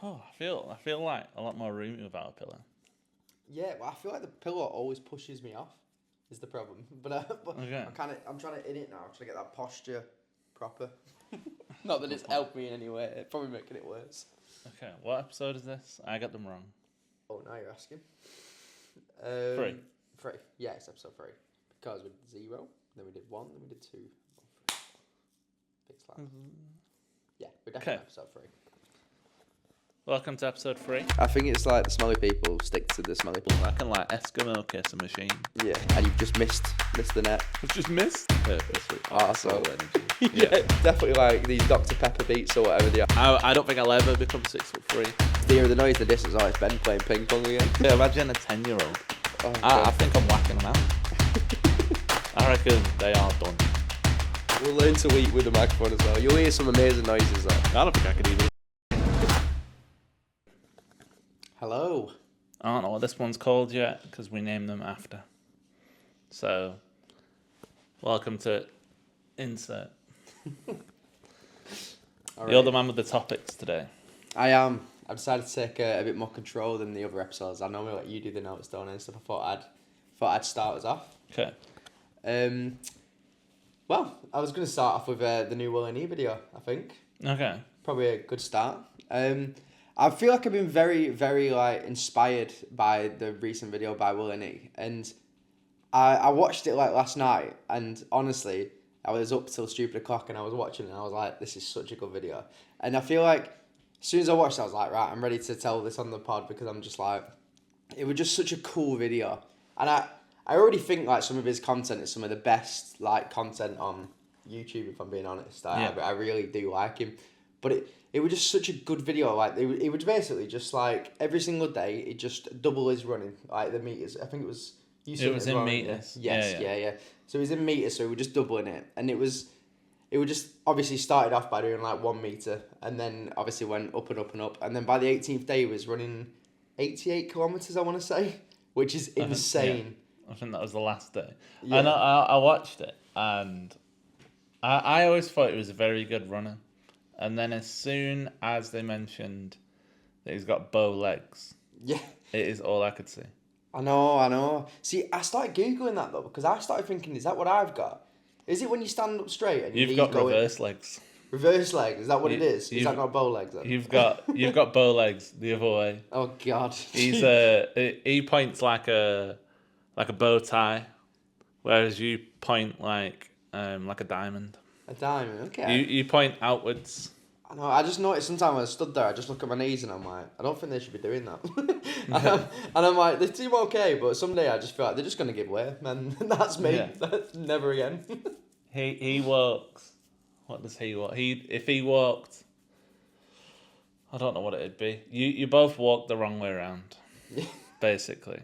Oh, I feel like a lot more roomy without a pillow. Yeah, well, I feel like the pillow always pushes me off. Is the problem, but Okay. I'm trying to in it now. I'm trying to get that posture proper. Not that it's helped me in any way. It's probably making it worse. Okay, what episode is this? I got them wrong. Oh, now you're asking. 3. 3. Yeah, it's episode 3. Because we did 0, then we did 1, then we did 2. Big slap. Yeah, we're definitely episode 3. Welcome to episode 3. I think it's like the smelly people stick to the smelly people. I can like Eskimo kiss a machine. Yeah, and you've just missed the net. It's just missed. Purposely. So yeah, definitely like these Dr. Pepper beats or whatever they are. I don't think I'll ever become 6'3". The noise of this is always Ben playing ping pong again. Yeah, imagine a 10-year-old. Oh, I think I'm whacking them out. I reckon they are done. We'll learn to eat with the microphone as well. You'll hear some amazing noises though. I don't think I could even. Hello. I don't know what this one's called yet because we named them after. So, welcome to Insert. You're the man with the topics today. I am. I've decided to take a bit more control than the other episodes. I normally let you do the notes down and stuff. I thought I'd start us off. Okay. Well, I was going to start off with the new Willne video, I think. Okay. Probably a good start. I feel like I've been very, very like inspired by the recent video by Willne, and I watched it like last night, and honestly, I was up till stupid o'clock and I was watching it and I was like, this is such a good video. And I feel like as soon as I watched it, I was like, right, I'm ready to tell this on the pod because I'm just like, it was just such a cool video. And I already think like some of his content is some of the best like content on YouTube, if I'm being honest. I really do like him. But it was just such a good video. Like it was basically just like every single day, it just double his running, like the meters. I think it was... It was in meters. Yes, yeah. So it was in meters, so we were just doubling it. And it was just obviously started off by doing like 1 meter and then obviously went up and up and up. And then by the 18th day, he was running 88 kilometers, I want to say, which is insane. I think that was the last day. Yeah. And I watched it and I always thought he was a very good runner. And then as soon as they mentioned that he's got bow legs, Yeah. it is all I could see. I know. See, I started Googling that though, because I started thinking, is that what I've got? Is it when you stand up straight and You've got reverse legs. Reverse legs, is that what it is? Is that not bow legs then? You've got bow legs the other way. Oh God. He points like a bow tie, whereas you point like a diamond. A diamond, okay. You point outwards. I know. I just noticed sometimes when I stood there, I just look at my knees and I'm like, I don't think they should be doing that. and I'm like, they seem okay, but someday I just feel like they're just gonna give way, man. That's me. Yeah. That's never again. He walks. What does he walk? If he walked, I don't know what it'd be. You both walk the wrong way around. Basically,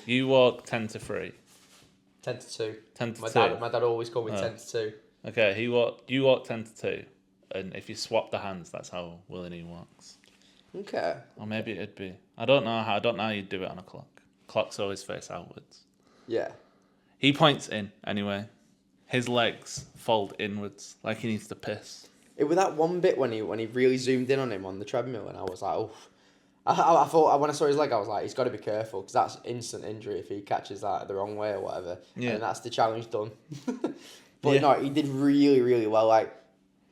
you walk 10 to 3. 10 to 2. 10 to 2. My dad always called me 10 to 2. Okay, you walk 10 to 2, and if you swap the hands, that's how Willne walks. Okay. Or maybe it'd be. I don't know how you'd do it on a clock. Clocks always face outwards. Yeah. He points in anyway. His legs fold inwards, like he needs to piss. It was that one bit when he really zoomed in on him on the treadmill, and I was like, oh. I thought when I saw his leg, I was like, he's got to be careful because that's instant injury if he catches that the wrong way or whatever. Yeah. And that's the challenge done. But no, he did really, really well. Like,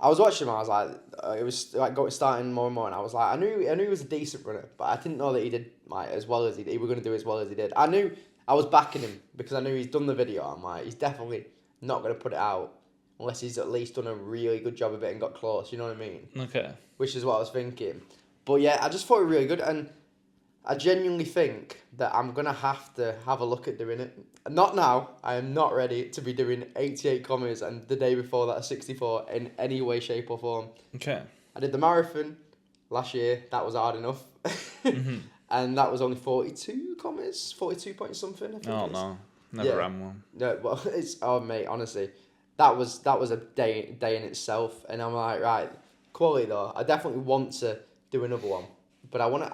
I was watching him, I was like, it was like starting more and more, and I was like, I knew he was a decent runner, but I didn't know that he did like as well as he was going to do as well as he did. I knew I was backing him because I knew he's done the video. I'm like, he's definitely not going to put it out unless he's at least done a really good job of it and got close. You know what I mean? Okay. Which is what I was thinking. But yeah, I just thought it was really good, and I genuinely think that I'm going to have a look at doing it. Not now. I am not ready to be doing 88 kilometres and the day before that 64 in any way, shape or form. Okay. I did the marathon last year. That was hard enough. Mm-hmm. And that was only 42 kilometres, 42 point something. I think no. Never ran one. No, well, mate, honestly, that was a day in itself. And I'm like, right, quality though. I definitely want to do another one. But I want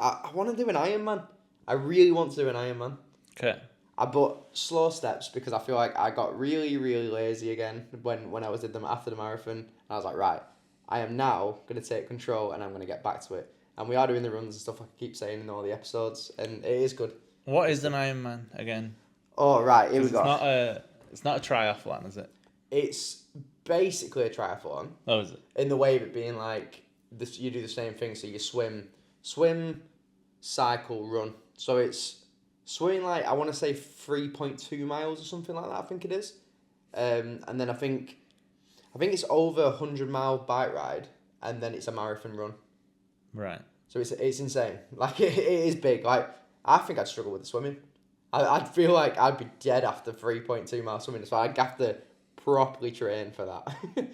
to do an Ironman. I really want to do an Ironman. Okay. I bought slow steps because I feel like I got really, really lazy again when I did them after the marathon. And I was like, right, I am now going to take control and I'm going to get back to it. and we are doing the runs and stuff, like I keep saying in all the episodes, and it is good. What is an Ironman again? Oh, right, here we go. It's not a triathlon, is it? It's basically a triathlon. Oh, is it? In the way of it being like, this, you do the same thing, so you swim, cycle, run. So it's swimming like, I want to say 3.2 miles or something like that, I think it is. And then I think it's over 100-mile bike ride, and then it's a marathon run. Right. So it's insane. Like, it is big. Like, I think I'd struggle with the swimming. I'd feel like I'd be dead after 3.2 mile swimming, so I'd have to properly train for that.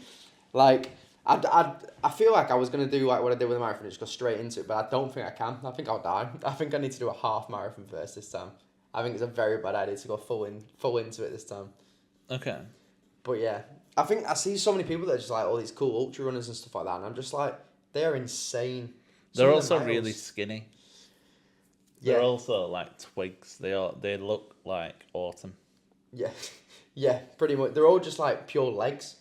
Like, I feel like I was going to do like what I did with the marathon, just go straight into it, but I don't think I can. I think I'll die. I think I need to do a half marathon first this time. I think it's a very bad idea to go full into it this time. Okay. But yeah, I think I see so many people that are just like all these cool ultra runners and stuff like that, and I'm just like, they're insane. They're also really skinny. Yeah. They're also like twigs. They look like autumn. Yeah, yeah, pretty much. They're all just like pure legs,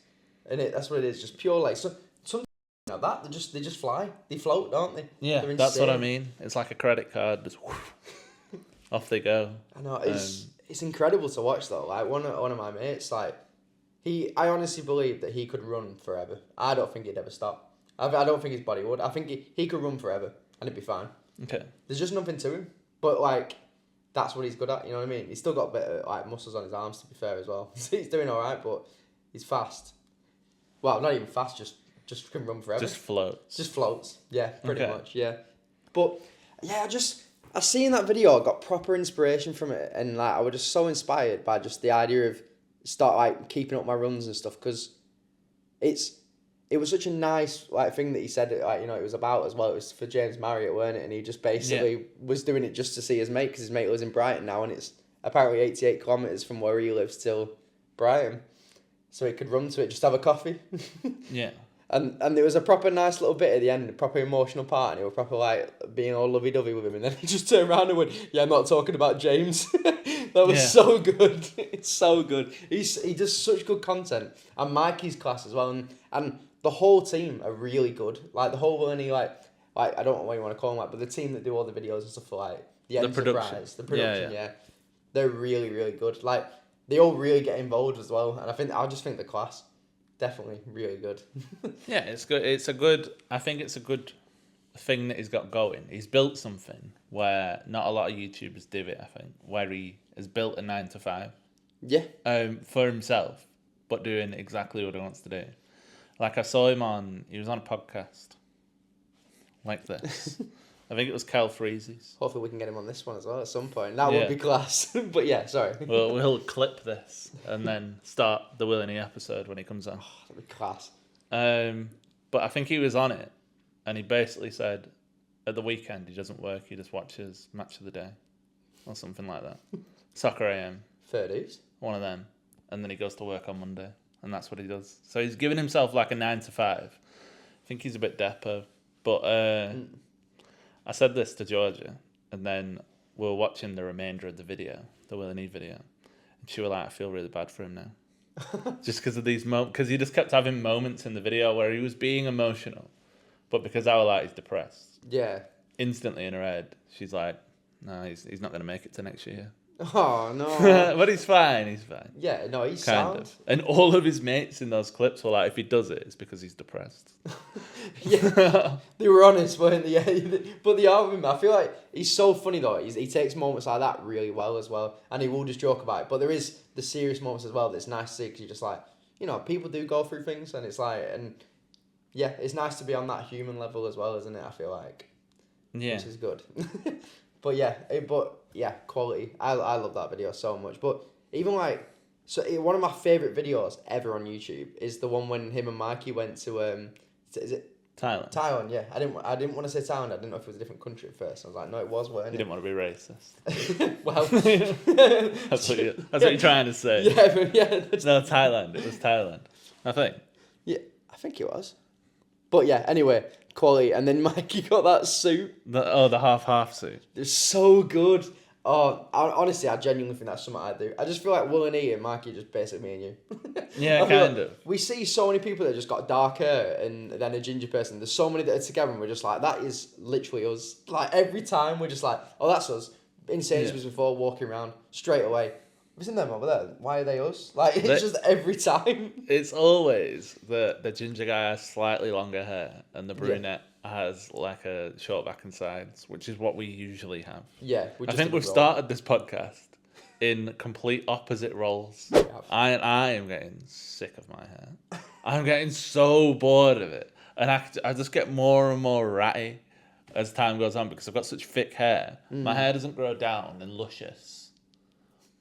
and that's what it is, just pure legs. So some like that, they just fly, they float, don't they? Yeah, that's what I mean. It's like a credit card. Just off they go. I know it's incredible to watch though. Like one of my mates, like I honestly believe that he could run forever. I don't think he'd ever stop. I don't think his body would. I think he could run forever and it'd be fine. Okay. There's just nothing to him, but like that's what he's good at. You know what I mean? He's still got a bit of like muscles on his arms, to be fair as well. He's doing all right, but he's fast. Well, not even fast, just can run forever. Just floats. Just floats. Yeah, pretty much. Yeah, but yeah, I seen that video. I got proper inspiration from it, and like I was just so inspired by just the idea of start like keeping up my runs and stuff, because it was such a nice like thing that he said, like, you know, it was about as well. It was for James Marriott, weren't it? And he just basically was doing it just to see his mate, because his mate lives in Brighton now, and it's apparently 88 kilometres from where he lives till Brighton, so he could run to it, just have a coffee. Yeah. And there was a proper nice little bit at the end, a proper emotional part, and he was proper like being all lovey-dovey with him, and then he just turned around and went, "Yeah, I'm not talking about James." That was so good. It's so good. He does such good content, and Mikey's class as well, and the whole team are really good. Like the whole Willne, like I don't know what you want to call them, like, but the team that do all the videos and stuff for like the production, yeah, they're really, really good. Like they all really get involved as well, and I just think the class definitely really good. Yeah, it's good. I think it's a good thing that he's got going. He's built something where not a lot of YouTubers do it. I think where he has built a 9 to 5. Yeah. For himself, but doing exactly what he wants to do. Like I saw him he was on a podcast like this. I think it was Cal Freezy's. Hopefully we can get him on this one as well at some point. That would be class. But yeah, sorry. Well, we'll clip this and then start the Willne episode when he comes on. Oh, that'd be class. But I think he was on it, and he basically said at the weekend he doesn't work, he just watches Match of the Day or something like that. Soccer AM. Fair dues. One of them. And then he goes to work on Monday, and that's what he does. So he's giving himself like a 9 to 5. I think he's a bit depot. But I said this to Georgia, and then we were watching the remainder of the video, the Willne video, and she was like, "I feel really bad for him now." Just because of these moments, because he just kept having moments in the video where he was being emotional, but because I was like, he's depressed. Yeah. Instantly in her head, she's like, "No, he's not going to make it to next year." Oh, no. But he's fine. He's fine. Yeah, no, he's kind of. And all of his mates in those clips were like, if he does it, it's because he's depressed. Yeah, they were honest, weren't they? Yeah, but they are with him. I feel like he's so funny though. He takes moments like that really well as well, and he will just joke about it. But there is the serious moments as well that's nice to see, because you're just like, you know, people do go through things, and it's like, and yeah, it's nice to be on that human level as well, isn't it? I feel like, which is good. But yeah, quality. I love that video so much. But even like, one of my favourite videos ever on YouTube is the one when him and Mikey went to is it Thailand? Thailand, yeah. I didn't want to say Thailand. I didn't know if it was a different country at first. I was like, no, it was. You didn't want to be racist. Well, that's what you're trying to say. Yeah, but yeah. No, Thailand. It was Thailand, I think. Yeah, I think it was. But yeah, anyway, quality. And then Mikey got that suit. The half suit. It's so good. Honestly, I genuinely think that's something I do. I just feel like Will and Ian, Mikey, just basically me and you. Yeah, I feel kind like of. we see so many people that just got dark hair and then a ginger person. There's so many that are together and we're just like, that is literally us. Like, every time we're just like, oh, that's us. In Sainsbury's before, walking around, straight away. We've seen them over there. Why are they us? Like, it's just every time. It's always the ginger guy has slightly longer hair and the brunette has like a short back and sides, which is what we usually have. Yeah. I think we've started this podcast in complete opposite roles. I am getting sick of my hair. I'm getting so bored of it. And I just get more and more ratty as time goes on because I've got such thick hair. My hair doesn't grow down and luscious.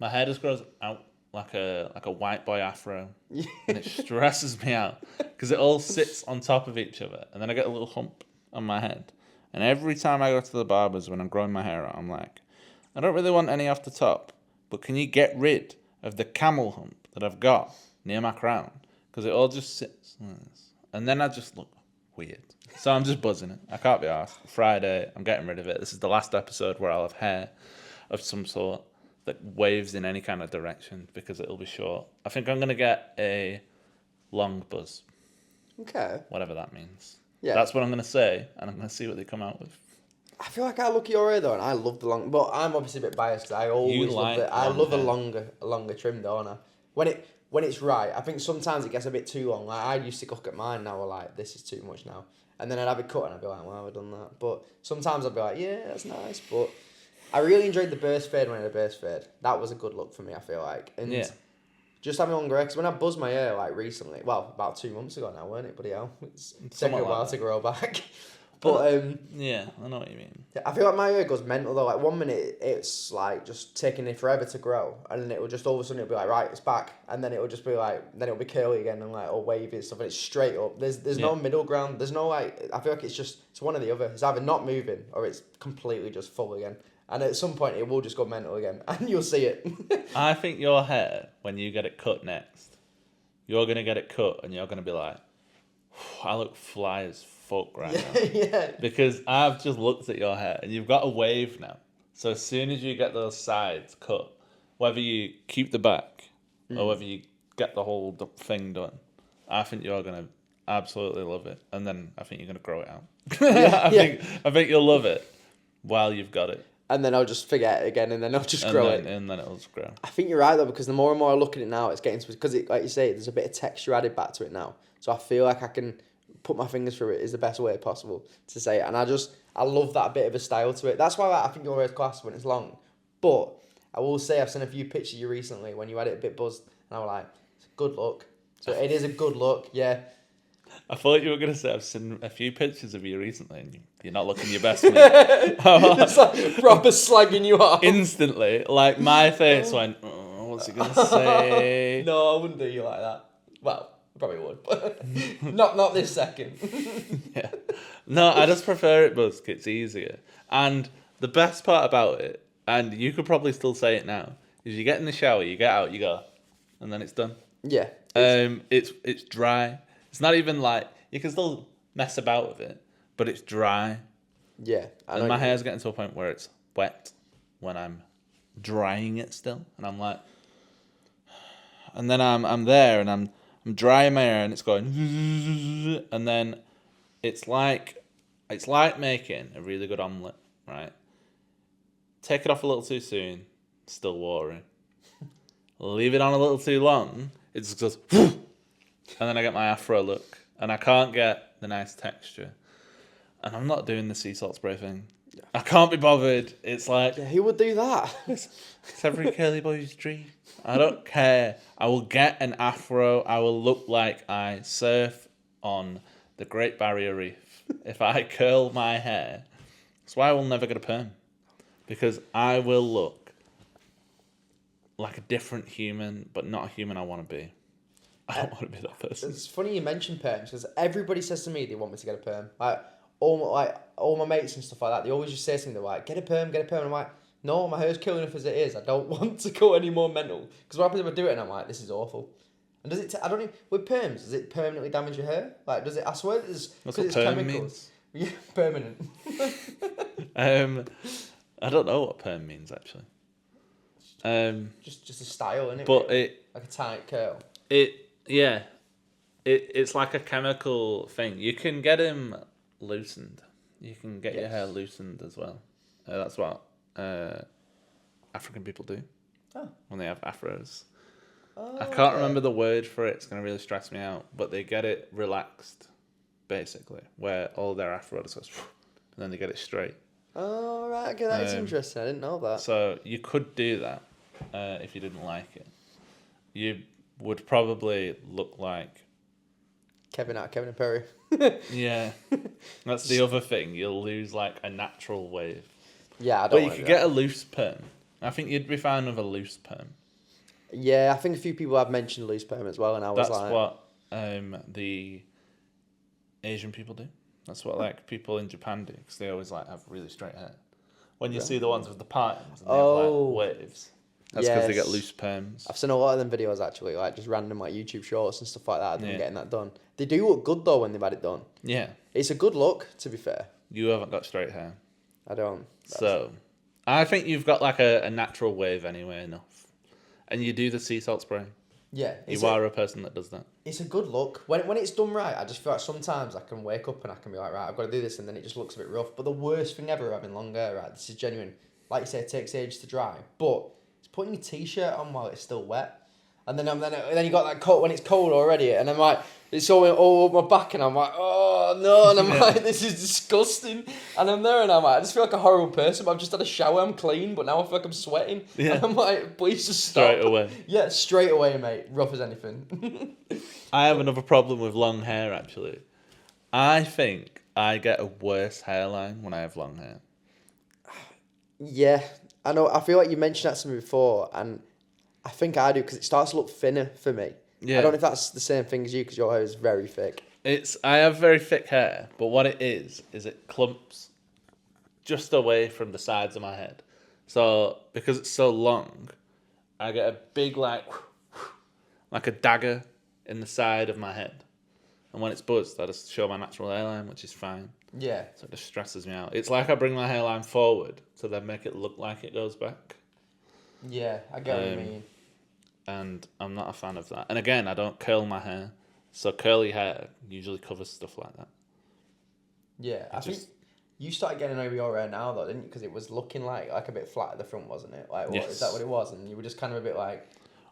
My hair just grows out like a white boy afro. And it stresses me out because it all sits on top of each other. And then I get a little hump on my head. And every time I go to the barbers when I'm growing my hair out, I'm like, I don't really want any off the top, but can you get rid of the camel hump that I've got near my crown? Because it all just sits like this. And then I just look weird. So I'm just buzzing it. I can't be asked. Friday, I'm getting rid of it. This is the last episode where I'll have hair of some sort that waves in any kind of direction because it'll be short. I think I'm going to get a long buzz. Okay. Whatever that means. Yeah. That's what I'm going to say, and I'm going to see what they come out with. I feel like I look at your hair though, and I love the long. But I'm obviously a bit biased because I always love it. I love a longer trim, don't I? When it's right, I think sometimes it gets a bit too long. Like I used to look at mine now, like this is too much now, and then I'd have it cut, and I'd be like, why have I done that? But sometimes I'd be like, yeah, that's nice. But I really enjoyed the burst fade when I had a burst fade. That was a good look for me, I feel like. And just having longer hair, because when I buzzed my hair like recently, well, about 2 months ago now, weren't it? Bloody hell, it's taking a while to grow back. But yeah, I know what you mean. I feel like my hair goes mental though. Like 1 minute it's like just taking it forever to grow, and then it will just all of a sudden it'll be like right, it's back, and then it will just be like then it'll be curly again and like all wavy and stuff, and it's straight up. There's no middle ground. There's no like. I feel like it's one or the other. It's either not moving or it's completely just full again. And at some point it will just go mental again, and you'll see it. I think your hair, when you get it cut next, you're gonna get it cut, and you're gonna be like, I look fly as fuck right now. Yeah. Because I've just looked at your hair, and you've got a wave now. So as soon as you get those sides cut, whether you keep the back or whether you get the whole thing done, I think you're gonna absolutely love it, and then I think you're gonna grow it out. I think you'll love it while you've got it. And then I'll just forget it again, and then I'll just grow it. And then it'll just grow. I think you're right, though, because the more and more I look at it now, it's getting to... Because, like you say, there's a bit of texture added back to it now. So I feel like I can put my fingers through it is the best way possible to say it. And I love that bit of a style to it. That's why I think your hair's class when it's long. But I will say I've seen a few pictures of you recently when you had it a bit buzzed. And I was like, it's a good look. So it is a good look, yeah. I thought you were going to say I've seen a few pictures of you recently and you're not looking your best, mate. It's like proper slagging you off. Instantly, like my face went, oh, what's he going to say? No, I wouldn't do you like that. Well, I probably would, but not this second. Yeah. No, I just prefer it buzzed, it's easier. And the best part about it, and you could probably still say it now, is you get in the shower, you get out, you go, and then it's done. Yeah. It's dry. It's not even like, you can still mess about with it, but it's dry. Yeah. And my hair's getting to a point where it's wet when I'm drying it still. And I'm like, and then I'm there and I'm drying my hair and it's going, and then it's like making a really good omelette, right? Take it off a little too soon, still watery. Leave it on a little too long, it just goes, and then I get my afro look, and I can't get the nice texture. And I'm not doing the sea salt spray thing. I can't be bothered. It's like... Yeah, who would do that? It's every curly boy's dream. I don't care. I will get an afro. I will look like I surf on the Great Barrier Reef. If I curl my hair. That's why I will never get a perm. Because I will look like a different human, but not a human I want to be. I don't want to be that person. It's funny you mention perms because everybody says to me they want me to get a perm. All my mates and stuff like that, they always just say to me, they're like, get a perm. And I'm like, no, my hair's killing enough as it is. I don't want to go any more mental. Because what happens if I do it and I'm like, this is awful. And does it? I don't even with perms. Does it permanently damage your hair? Like, does it? I swear there's because it's perm chemicals. Means. Yeah, permanent. I don't know what perm means actually. Just a style, isn't it? But really? Like a tight curl. it's like a chemical thing. You can get him loosened. You can get your hair loosened as well. That's what African people do when they have afros. I can't remember the word for it. It's going to really stress me out. But they get it relaxed, basically, where all their afro just goes, and then they get it straight. Oh, right. Okay, that is interesting. I didn't know that. So you could do that if you didn't like it. You would probably look like Kevin and Perry. Yeah, that's the other thing. You'll lose like a natural wave. Yeah, I don't. But you could get a loose perm. I think you'd be fine with a loose perm. Yeah, I think a few people have mentioned loose perm as well, and I was That's like, what the Asian people do. That's what like people in Japan do, because they always like have really straight hair. When you see the ones with the partings and they have like waves, that's because they get loose perms. I've seen a lot of them videos actually, like just random like YouTube shorts and stuff like that, and them getting that done. They do look good though when they've had it done. Yeah, it's a good look, to be fair. You haven't got straight hair. I don't. So, I think you've got like a natural wave anyway enough. And you do the sea salt spray. Yeah. You are a person that does that. It's a good look. When it's done right, I just feel like sometimes I can wake up and I can be like, right, I've got to do this, and then it just looks a bit rough. But the worst thing ever having long hair, right, this is genuine. Like you say, it takes ages to dry. But it's putting your t-shirt on while it's still wet. And then you got that coat when it's cold already, and I'm like, it's all over my back, and I'm like, oh no, and I'm like, this is disgusting. And I'm there, and I'm like, I just feel like a horrible person. But I've just had a shower, I'm clean, but now I feel like I'm sweating. Yeah. And I'm like, please just stop. Straight away. Yeah, straight away, mate. Rough as anything. I have another problem with long hair, actually. I think I get a worse hairline when I have long hair. Yeah, I know. I feel like you mentioned that to me before, and I think I do, because it starts to look thinner for me. Yeah. I don't know if that's the same thing as you, because your hair is very thick. I have very thick hair, but what it is it clumps just away from the sides of my head. So, because it's so long, I get a big, like a dagger in the side of my head. And when it's buzzed, I just show my natural hairline, which is fine. Yeah. So it just stresses me out. It's like I bring my hairline forward to then make it look like it goes back. Yeah, I get what you mean. And I'm not a fan of that. And again, I don't curl my hair. So curly hair usually covers stuff like that. Yeah, I think you started getting over your hair now, though, didn't you? Because it was looking like a bit flat at the front, wasn't it? Like, is that what it was? And you were just kind of a bit like...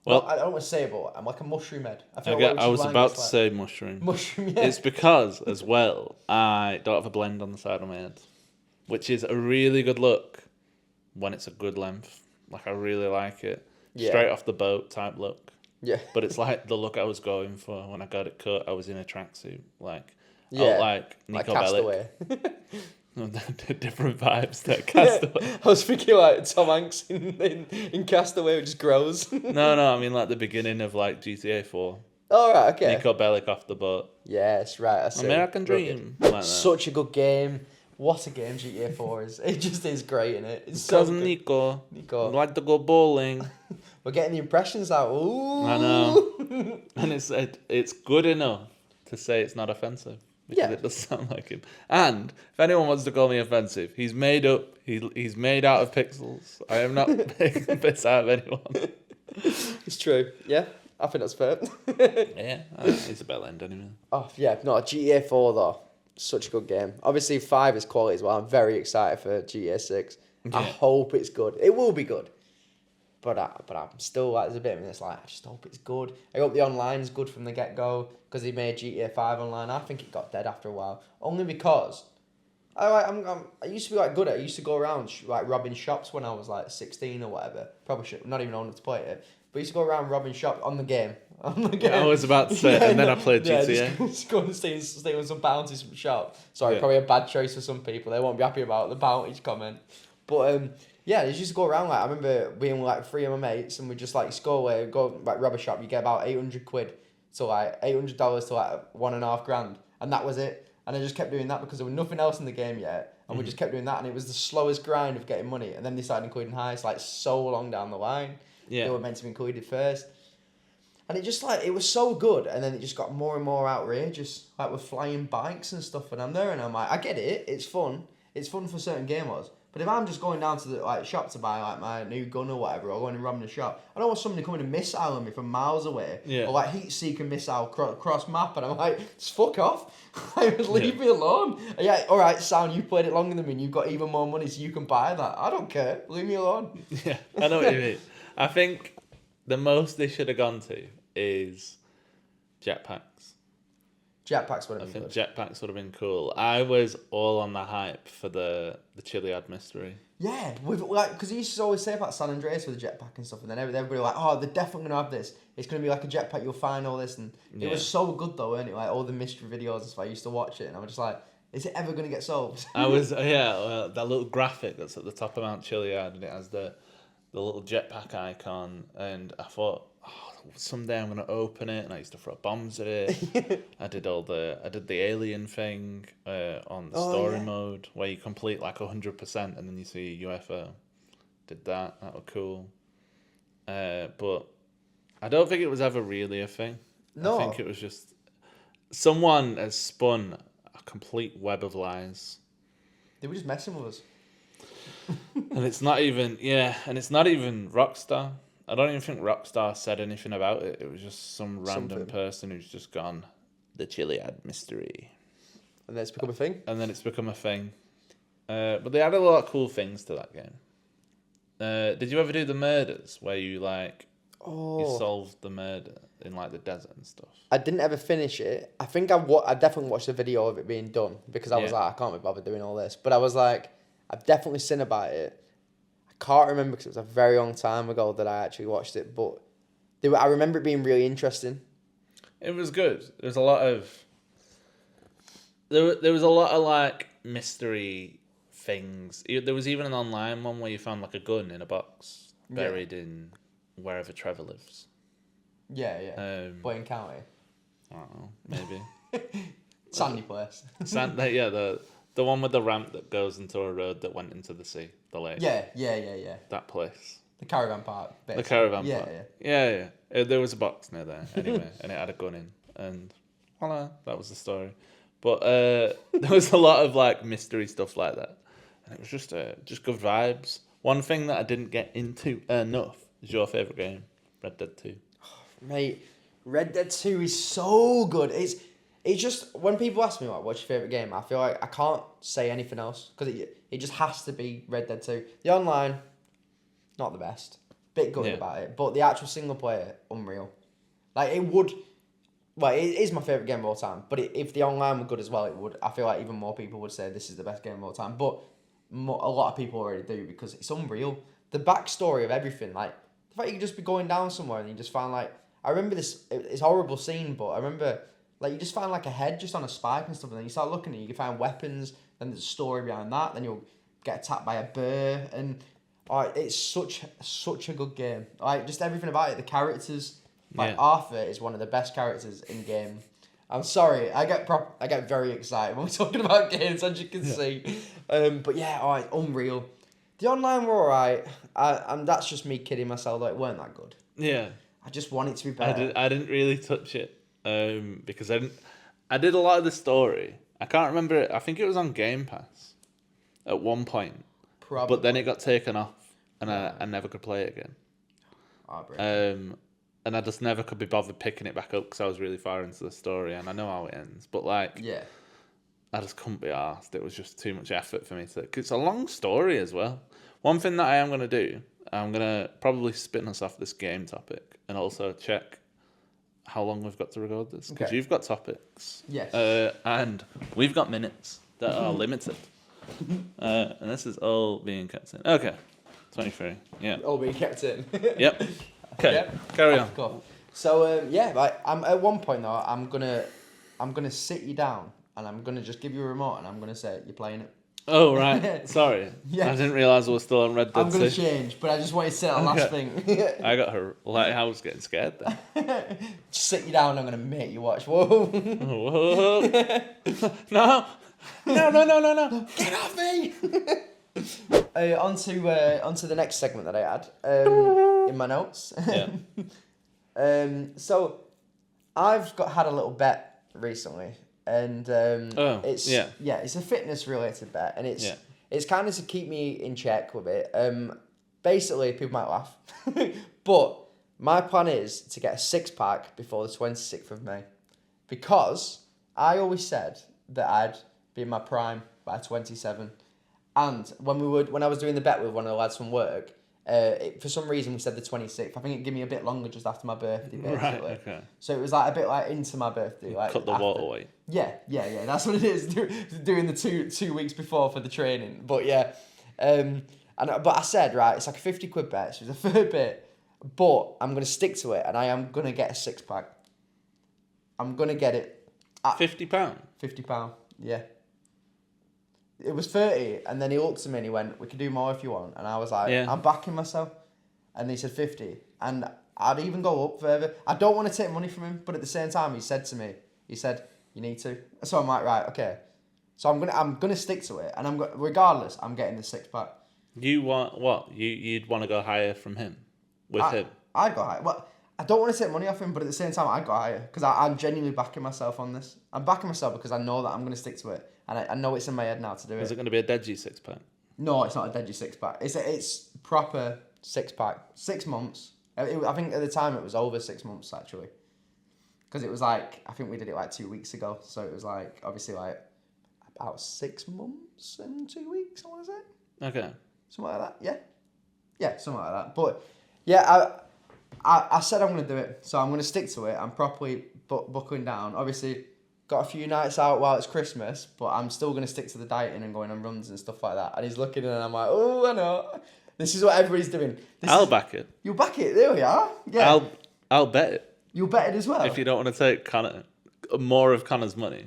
Well, I don't want to say it, but I'm like a mushroom head. I was about to say mushroom. Mushroom, yeah. It's because, as well, I don't have a blend on the side of my head, which is a really good look when it's a good length. Like, I really like it. Yeah. Straight off the boat type look. Yeah. But it's like the look I was going for when I got it cut. I was in a tracksuit. Like, Nico Castaway. Different vibes to Castaway. Yeah, I was thinking like Tom Hanks in Castaway, which just grows. No, I mean like the beginning of like GTA 4. Oh, right, okay. Nico Bellic off the boat. Yes, right, I see. American Dream. Like such a good game. What a game GTA 4 is. It just is great, isn't it? It's so good. Nico. I'd like to go bowling. We're getting the impressions out. Ooh. I know. And it's good enough to say it's not offensive. Because it does sound like him. And if anyone wants to call me offensive, he's made up. He's made out of pixels. I am not making the piss out of anyone. It's true. Yeah, I think that's fair. Yeah, it's a bell end anyway. Oh, yeah. No, GTA 4, though. Such a good game. Obviously, 5 is quality as well. I'm very excited for GTA 6. Yeah. I hope it's good. It will be good. But I'm still like, there's a bit of me that's like, I just hope it's good. I hope the online's good from the get-go, because they made GTA 5 online. I think it got dead after a while. Only because I used to be like good at it. I used to go around like robbing shops when I was like 16 or whatever. Probably should not even old enough to play it. But I used to go around robbing shops on the game. I was about to say, and then I played GTA. Just go and stay on some bounties from the shop. Sorry, probably a bad choice for some people. They won't be happy about the bounties comment. But yeah, they used to go around like, I remember being like 3 of my mates, and we just like go away, go like rob a shop. You get about 800 quid, so like $800 to like $1.5 grand, and that was it. And I just kept doing that because there was nothing else in the game yet, and we just kept doing that, and it was the slowest grind of getting money. And then they started including highs like so long down the line. Yeah, they were meant to be included first, and it just like it was so good, and then it just got more and more outrageous, like with flying bikes and stuff. And I'm there, and I'm like, I get it, it's fun. it's fun for certain game modes. But if I'm just going down to the like shop to buy like my new gun or whatever, or going and robbing the shop, I don't want somebody coming and missile me from miles away, or like heat seeker missile cross map, and I'm like, just fuck off, leave me alone. Yeah, all right, sound, you played it longer than me, and you've got even more money, so you can buy that. I don't care, leave me alone. Yeah, I know what you mean. I think the most they should have gone to is jetpacks. Jetpacks would have been good. Jetpacks would have been cool. I was all on the hype for the Chiliad mystery. Yeah, with like, because he used to always say about San Andreas with a jetpack and stuff, and then everybody was like, oh, they're definitely gonna have this. It's gonna be like a jetpack. You'll find all this, and it was so good though, wasn't it? Like all the mystery videos and stuff. I used to watch it, and I was just like, is it ever gonna get solved? I was that little graphic that's at the top of Mount Chiliad, and it has the little jetpack icon, and I thought, someday I'm gonna open it, and I used to throw bombs at it. I did the alien thing on the story mode where you complete like 100% and then you see a UFO. Did that was cool. But I don't think it was ever really a thing. No. I think it was just someone has spun a complete web of lies. They were just messing with us. And it's not even Rockstar. I don't even think Rockstar said anything about it. It was just some random person who's just gone, the Chiliad mystery. And then it's become a thing? But they added a lot of cool things to that game. Did you ever do the murders where you you solved the murder in like the desert and stuff? I didn't ever finish it. I think I definitely watched a video of it being done because I was like, I can't be bothered doing all this. But I was like, I've definitely seen about it. Can't remember because it was a very long time ago that I actually watched it, but I remember it being really interesting. It was good. There was a lot of like mystery things. There was even an online one where you found like a gun in a box buried in wherever Trevor lives. Yeah. Blaine County. I don't know, maybe. Sandy place. The one with the ramp that goes into a road that went into the sea, the lake. Yeah. That place. The caravan park. Basically. The caravan park. Yeah. There was a box near there anyway, and it had a gun in, and voila, that was the story. But there was a lot of like mystery stuff like that, and it was just good vibes. One thing that I didn't get into enough is your favourite game, Red Dead 2. Mate, Red Dead 2 is so good. It's just, when people ask me, like, what's your favourite game, I feel like I can't say anything else, because it just has to be Red Dead 2. The online, not the best. Bit good about it, but the actual single player, unreal. Like, it is my favourite game of all time, but if the online were good as well, I feel like even more people would say this is the best game of all time, but a lot of people already do, because it's unreal. The backstory of everything, like, the fact you could just be going down somewhere and you just find, like, I remember it's a horrible scene, but I remember... Like, you just find, like, a head just on a spike and stuff, and then you start looking and you can find weapons, then there's a story behind that, then you'll get attacked by a bear, and it's such a good game. Like, just everything about it, the characters, like, Arthur is one of the best characters in the game. I'm sorry, I get very excited when we're talking about games, as you can see. But yeah, unreal. The online were alright, and that's just me kidding myself, like, it weren't that good. Yeah. I just want it to be better. I didn't really touch it. Because I did a lot of the story. I can't remember it. I think it was on Game Pass at one point. Probably. But then it got taken off, and I never could play it again. And I just never could be bothered picking it back up because I was really far into the story, and I know how it ends. But I just couldn't be arsed. It was just too much effort for me to. Cause it's a long story as well. One thing that I am gonna do, I'm gonna probably spin us off this game topic, and also check how long we've got to record this, because you've got topics, and we've got minutes that are limited, and this is all being kept in. Okay, 23. Yeah, all being kept in. Yep. Okay, carry on. Cool. So I'm at one point though. I'm gonna sit you down and I'm gonna just give you a remote and I'm gonna say you're playing it. Oh, right. Sorry. I didn't realise I was still on Red Dead 2. I'm going to change, but I just wanted to say that last thing. I got her. Like, I was getting scared then. Just sit you down and I'm going to make you watch. Whoa. Whoa. No. No. Get off me. Onto the next segment that I had in my notes. Yeah. So, I've had a little bet recently. And it's a fitness related bet, and it's it's kind of to keep me in check with it. Basically, people might laugh, but my plan is to get a 6-pack before the 26th of May, because I always said that I'd be in my prime by 27, and when I was doing the bet with one of the lads from work, for some reason we said the 26th. I think it gave me a bit longer just after my birthday, basically. Right, okay. So it was like a bit like into my birthday. Like Cut the waterway. Yeah. That's what it is. Doing the two weeks before for the training. But yeah, but I said, right, it's like a 50 quid bet. So it's a fair bit, but I'm gonna stick to it, and I am gonna get a 6-pack. I'm gonna get it. At £50. £50. Yeah. It was 30, and then he looked at me and he went, "We can do more if you want." And I was like, Yeah. "I'm backing myself." And he said 50, and I'd even go up further. I don't want to take money from him, but at the same time, he said to me, "You need to." So I'm like, right, okay. So I'm gonna stick to it, and regardless, I'm getting the 6-pack. You want what? You'd want to go higher from him, him. I'd go higher. Well, I don't want to take money off him, but at the same time, I'd go higher because I'm genuinely backing myself on this. I'm backing myself because I know that I'm gonna stick to it, and I know it's in my head now to do it. Is it going to be a deadgy 6-pack? No, it's not a deadly 6-pack. It's proper 6-pack. 6 months. I think at the time it was over 6 months actually, because it was like, I think we did it like 2 weeks ago, so it was like obviously like about 6 months and 2 weeks. I want to say. Okay. Something like that. Yeah, something like that. But yeah, I said I'm gonna do it, so I'm gonna stick to it. I'm properly buckling down. Obviously, got a few nights out while it's Christmas, but I'm still gonna stick to the dieting and going on runs and stuff like that. And he's looking and I'm like, oh, I know. This is what everybody's doing. I'll back it. You'll back it. There we are. Yeah. I'll bet it. You'll bet it as well. If you don't want to take Connor, more of Connor's money.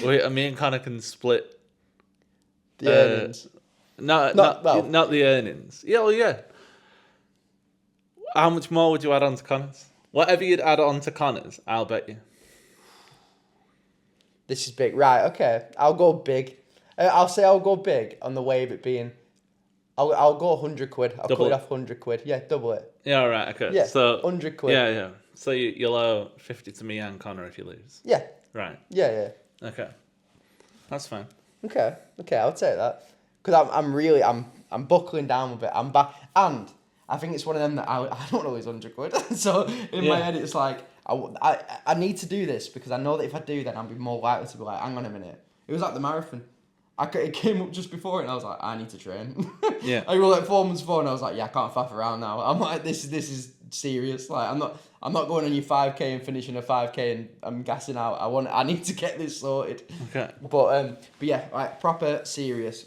Me and Connor can split the earnings. Not the earnings. Yeah, well, yeah. How much more would you add on to Connor's? Whatever you'd add on to Connor's, I'll bet you. This is big. Right, okay. I'll go big. I'll say I'll go big on the way of it being... I'll go 100 quid. I'll cut it off 100 quid. Yeah, double it. Yeah, all right, okay. Yeah, so 100 quid. Yeah. So you'll owe 50 to me and Connor if you lose. Yeah. Right. Yeah. Okay. That's fine. Okay, I'll take that. Because I'm buckling down with it. I'm back. And I think it's one of them that I don't always 100 quid. So in my head, it's like, I need to do this because I know that if I do, then I'll be more likely to be like, hang on a minute. It was like the marathon. It came up just before it and I was like, I need to train. Yeah. I were like 4 months before and I was like, yeah, I can't faff around now. I'm like, this is serious. Like, I'm not going on your 5K and finishing a 5K and I'm gassing out. I need to get this sorted. Okay. But yeah, like proper serious.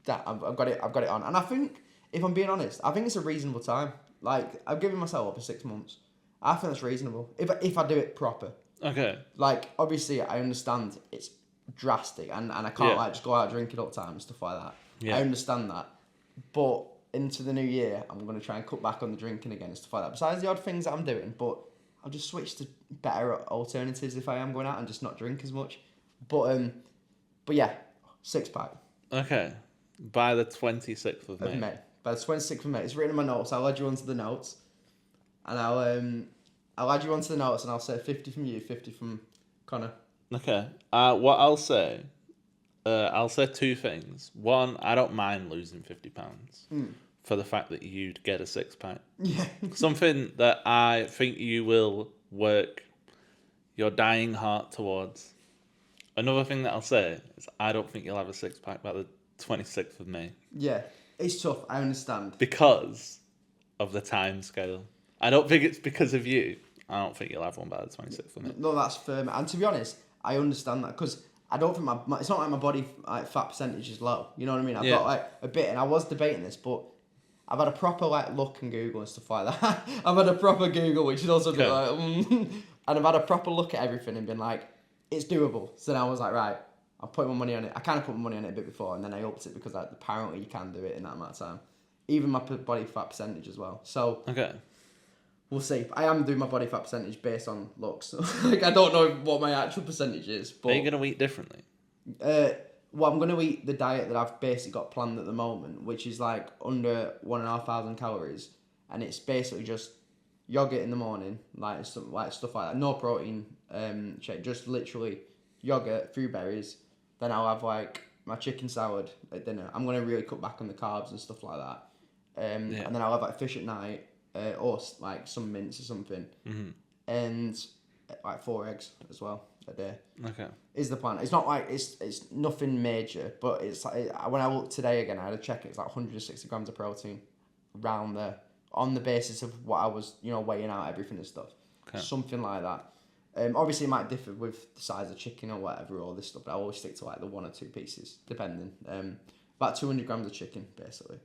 That I've got it on. And I think, if I'm being honest, I think it's a reasonable time. Like, I've given myself up for 6 months. I think that's reasonable. If I do it proper. Okay. Like, obviously, I understand it's drastic and I can't like just go out drinking all the time and stuff like that. Yeah. I understand that. But into the new year, I'm going to try and cut back on the drinking again and stuff like that. Besides the odd things that I'm doing, but I'll just switch to better alternatives if I am going out and just not drink as much. But yeah, 6-pack. Okay. By the 26th of May. By the 26th of May. It's written in my notes. I'll add you onto the notes. And I'll add you onto the notes and I'll say 50 from you, 50 from Connor. Okay. What I'll say 2 things. One, I don't mind losing £50 for the fact that you'd get a 6-pack. Yeah. Something that I think you will work your dying heart towards. Another thing that I'll say is I don't think you'll have a 6-pack by the 26th of May. Yeah, it's tough. I understand. Because of the time scale. I don't think it's because of you. I don't think you'll have one by the 26th of May. No, that's firm. And to be honest, I understand that because I don't think it's not like my body fat percentage is low. You know what I mean? I've got like a bit, and I was debating this, but I've had a proper like look and Google and stuff like that. I've had a proper Google, which is also like, and I've had a proper look at everything and been like, it's doable. So then I was like, right, I'll put my money on it. I kind of put my money on it a bit before, and then I upped it because like, apparently you can do it in that amount of time. Even my body fat percentage as well. So okay. We'll see. I am doing my body fat percentage based on looks. Like, I don't know what my actual percentage is. But, are you going to eat differently? Well, I'm going to eat the diet that I've basically got planned at the moment, which is like under 1,500 calories. And it's basically just yogurt in the morning, like stuff like that. No protein shake, just literally yogurt, fruit berries. Then I'll have like my chicken salad at dinner. I'm gonna really cut back on the carbs and stuff like that. And then I'll have like fish at night, or like some mince or something, and like 4 eggs as well a day. Okay. Is the plan? It's not like it's nothing major, but it's like when I looked today again, I had to check. It's like 160 grams of protein, around there, on the basis of what I was weighing out everything and stuff. Okay. Something like that. Obviously, it might differ with the size of chicken or whatever, all this stuff. But I always stick to like the 1 or 2 pieces, depending. About 200 grams of chicken, basically.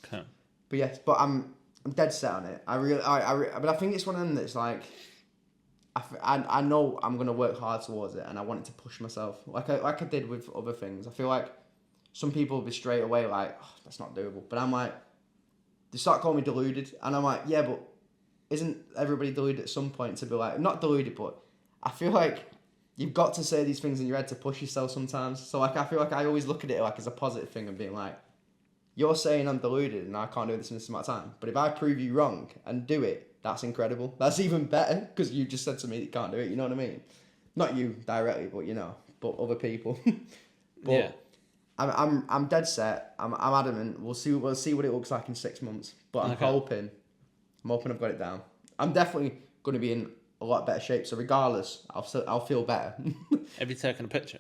Okay. But yes, but I'm dead set on it. But I think it's one of them that's like, I know I'm gonna work hard towards it, and I want it to push myself, like I did with other things. I feel like some people will be straight away like, oh, that's not doable. But I'm like, they start calling me deluded, and I'm like, yeah, but isn't everybody deluded at some point to be like, not deluded, but I feel like you've got to say these things in your head to push yourself sometimes. So like, I feel like I always look at it like as a positive thing and being like, you're saying I'm deluded and I can't do this in this amount of time. But if I prove you wrong and do it, that's incredible. That's even better because you just said to me you can't do it. You know what I mean? Not you directly, but but other people. But yeah. I'm dead set. I'm adamant. We'll see what it looks like in 6 months. But I'm hoping I've got it down. I'm definitely going to be in a lot better shape. So regardless, I'll feel better. Have you taken a picture?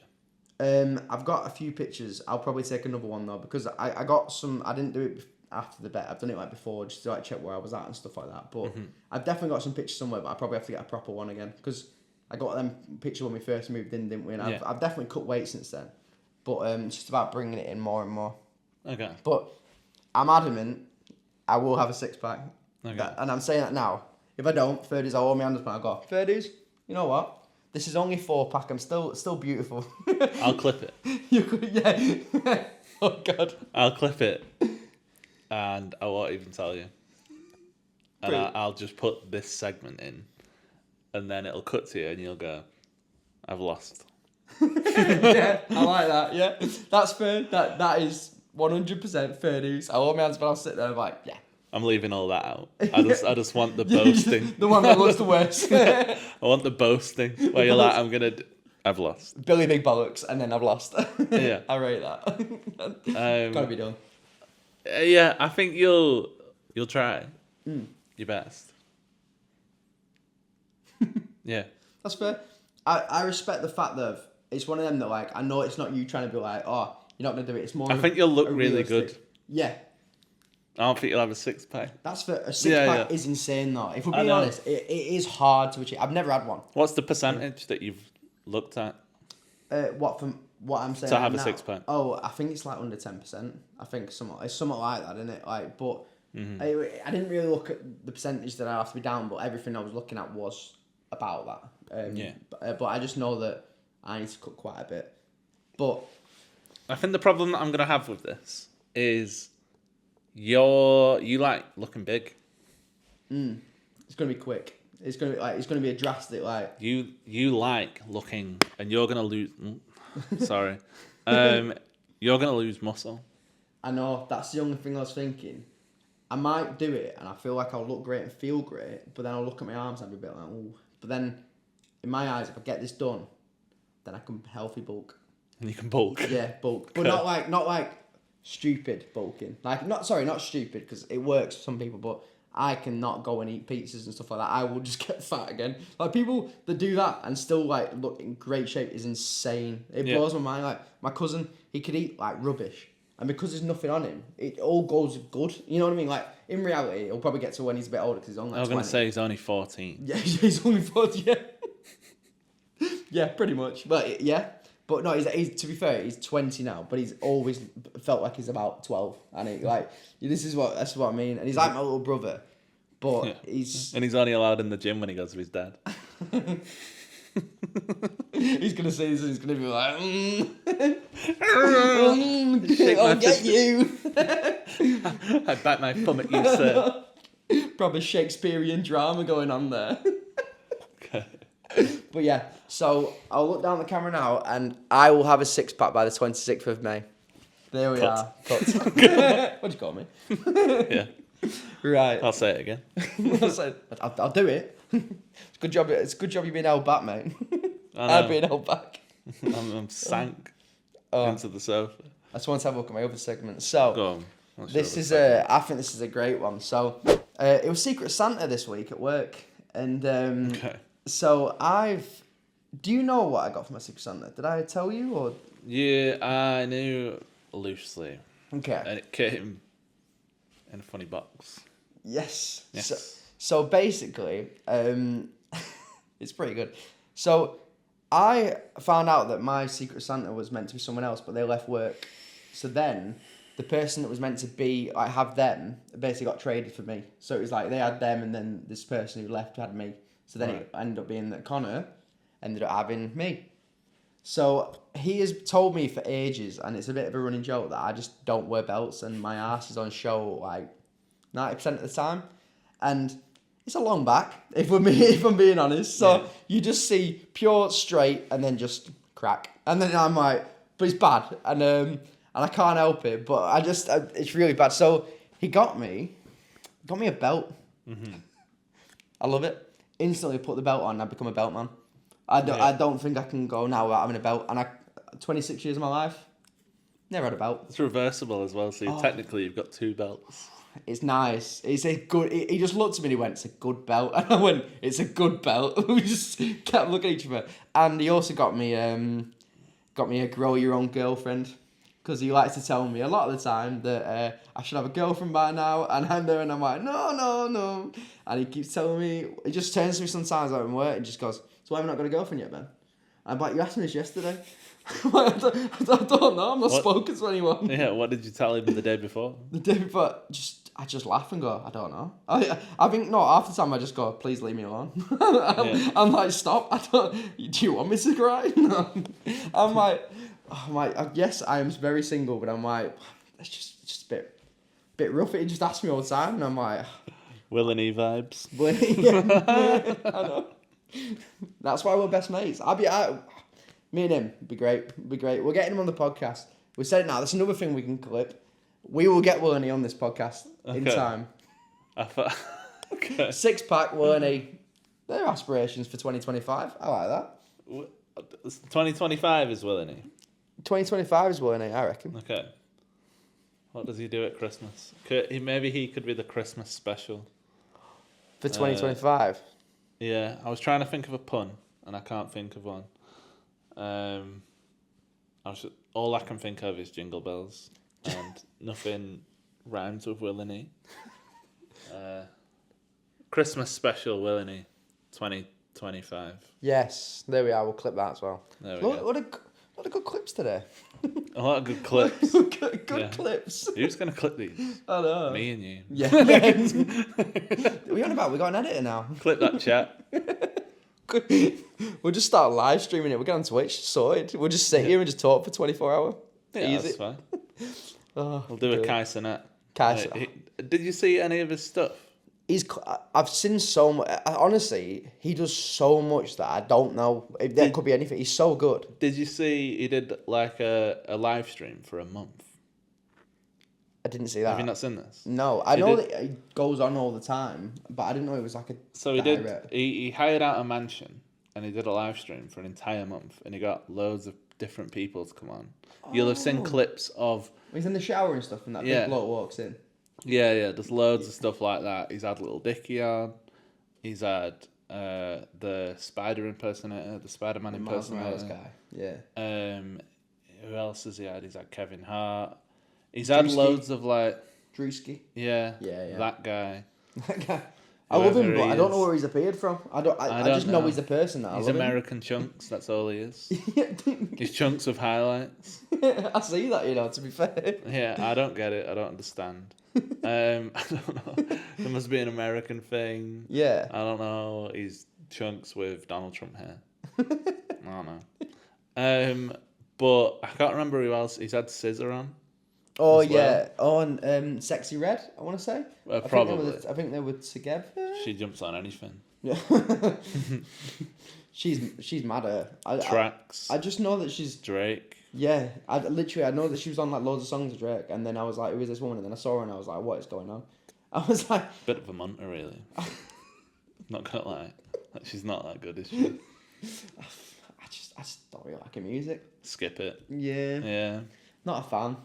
I've got a few pictures. I'll probably take another one though because I got some. I didn't do it after the bet. I've done it like before just to like check where I was at and stuff like that. But I've definitely got some pictures somewhere. But I probably have to get a proper one again because I got them pictures when we first moved in, didn't we? And I've definitely cut weight since then. But it's just about bringing it in more and more. Okay. But I'm adamant. I will have a 6-pack. Okay. And I'm saying that now. If I don't, fair dues, I'll hold my hands up and I'll go, fair dues, you know what? This is only 4-pack. I'm still beautiful. I'll clip it. You could, yeah. Oh, God. I'll clip it. And I won't even tell you. And I'll just put this segment in. And then it'll cut to you and you'll go, I've lost. Yeah, I like that. Yeah, that's fair. That is 100% fair dues. I'll hold my hands, but I'll sit there and like, yeah. I'm leaving all that out. I just want the boasting. The one that looks the worst. I want the boasting where you're like, I've lost. Billy Big Bollocks, and then I've lost. Yeah. I rate that. Gotta be done. Yeah, I think you'll try your best. Yeah. That's fair. I respect the fact that it's one of them that like, I know it's not you trying to be like, oh, you're not going to do it. It's more I think you'll look really good. Yeah. I don't think you'll have a 6-pack. That's for a 6-pack is insane though. If we're being honest, it is hard to achieve. I've never had one. What's the percentage that you've looked at? What I'm saying to have now? A 6-pack? Oh, I think it's like under 10%. I think it's somewhat like that, isn't it? Like, but I didn't really look at the percentage that I have to be down, but everything I was looking at was about that. But I just know that I need to cut quite a bit. But I think the problem that I'm gonna have with this is you like looking big. It's gonna be quick. It's gonna be a drastic like. You like looking, and you're gonna lose. Sorry, you're gonna lose muscle. I know that's the only thing I was thinking. I might do it, and I feel like I'll look great and feel great, but then I'll look at my arms and I'll be a bit like, ooh. But then, in my eyes, if I get this done, then I can healthy bulk. And you can bulk. Yeah, bulk, but not like stupid bulking. Like not stupid because it works for some people, but I cannot go and eat pizzas and stuff like that. I will just get fat again. Like people that do that and still like look in great shape is insane. It blows my mind. Like my cousin, he could eat like rubbish, and because there's nothing on him, it all goes good. You know what I mean? Like in reality, he'll probably get to when he's a bit older because he's only like 20. I was gonna say he's only 14. Yeah, he's only 14. Yeah, yeah, pretty much. But yeah. But no, he's to be fair, he's 20 now, but he's always felt like he's about 12, and that's what I mean. And he's like my little brother, but he's only allowed in the gym when he goes with his dad. He's gonna say this, and he's gonna be like, I'll get you. I bite my thumb at you, sir. Proper Shakespearean drama going on there. Okay. But yeah, so I'll look down the camera now and I will have a 6-pack by the 26th of May. There we are. Cut. What'd you call me? Yeah. Right. I'll say it again. I'll do it. It's a good job you're being held back, mate. I'm being held back. I'm sank. into the sofa. I just want to have a look at my other segment. So, Go on. What's this your is other segment? I think this is a great one. So, it was Secret Santa this week at work, and Okay. so do you know what I got for my Secret Santa? Did I tell you or? Yeah, I knew loosely. Okay. And it came in a funny box. Yes. Yes. So basically, it's pretty good. So I found out that my Secret Santa was meant to be someone else, but they left work. So then the person that was meant to be, like, have them basically got traded for me. So it was like they had them and then this person who left had me. So then it ended up being that Connor ended up having me. So he has told me for ages, and it's a bit of a running joke, that I just don't wear belts and my ass is on show like 90% of the time. And it's a long back, if I'm being honest. So you just see pure straight and then just crack. And then I'm like, but it's bad. And I can't help it, but it's really bad. So he got me a belt. Mm-hmm. I love it. Instantly put the belt on, I become a belt man. I don't think I can go now without having a belt. And 26 years of my life, never had a belt. It's reversible as well, so technically you've got 2 belts. It's nice. It's a good. He just looked at me and he went, "It's a good belt." And I went, "It's a good belt." We just kept looking at each other. And he also got me a grow your own girlfriend, because he likes to tell me a lot of the time that I should have a girlfriend by now. And I'm there and I'm like, no. And he keeps telling me. He just turns to me sometimes like in work and just goes, "So why have you not got a girlfriend yet, man?" I'm like, "You asked me this yesterday." I don't know. I'm not spoken to anyone. Yeah, what did you tell him the day before? The day before, I just laugh and go, "I don't know." I think no. Half the time I just go, "Please leave me alone." I'm like, "Stop! Do you want me to cry?" No. I'm like, yes, I am very single, but I'm like, it's just a bit rough. He just asks me all the time, and I'm like, Willne vibes. yeah, I know. That's why we're best mates. Me and him, be great. We're getting him on the podcast. We said it now. That's another thing we can clip. We will get Willne on this podcast in time. Okay. 6-pack Willne. Their aspirations for 2025. I like that. 2025 is Willne. 2025 is Willne, I reckon. Okay. What does he do at Christmas? Maybe he could be the Christmas special. For 2025? Yeah, I was trying to think of a pun, and I can't think of one. All I can think of is Jingle Bells, and nothing rhymes with Willne. Christmas special Willne, 2025. Yes, there we are. We'll clip that as well. There we go. What a good clips today. A lot of good clips. good clips. Who's going to clip these? I know. Me and you. Yeah. What are we on about? We got an editor now. Clip that chat. We'll just start live streaming it. We'll get on Twitch. Sorted. We'll just sit here and just talk for 24 hours. Yeah, Easy. that's fine. Oh, We'll do a Kai Cenat. Kai. Did you see any of his stuff? I've seen so much. Honestly, he does so much that I don't know. That could be anything. He's so good. Did you see he did like a live stream for a month? I didn't see that. Have you not seen this? No, I know that it goes on all the time, but I didn't know it was like a. So he did. He hired out a mansion and he did a live stream for an entire month, and he got loads of different people to come on. You'll have seen clips of. He's in the shower and stuff, and that big bloke walks in. Yeah. There's loads of stuff like that. He's had Little Dicky on. He's had the Spider impersonator, the Spider-Man impersonator. Guy. Yeah. Who else has he had? He's had Kevin Hart. He's had loads of like. Drewski. Yeah. Yeah. That guy. That guy. I love him, but I don't know where he's appeared from. I just know he's a person. He's American Chunks. That's all he is. He's chunks of highlights. I see that, to be fair. Yeah, I don't get it. I don't understand. I don't know. There must be an American thing. Yeah. I don't know. He's chunks with Donald Trump hair. I don't know. But I can't remember who else. He's had Scissor on. Oh yeah, on Sexy Red, I want to say. Probably. I think they were together. She jumps on anything. Yeah. she's mad at her. Tracks. I just know that she's Drake. Yeah, I know that she was on like loads of songs of Drake, and then I was like, who is this woman? And then I saw her and I was like, what is going on? I was like, bit of a munter, really. Not gonna lie, she's not that good, is she? I just don't really like her music. Skip it. Yeah. Yeah. Not a fan.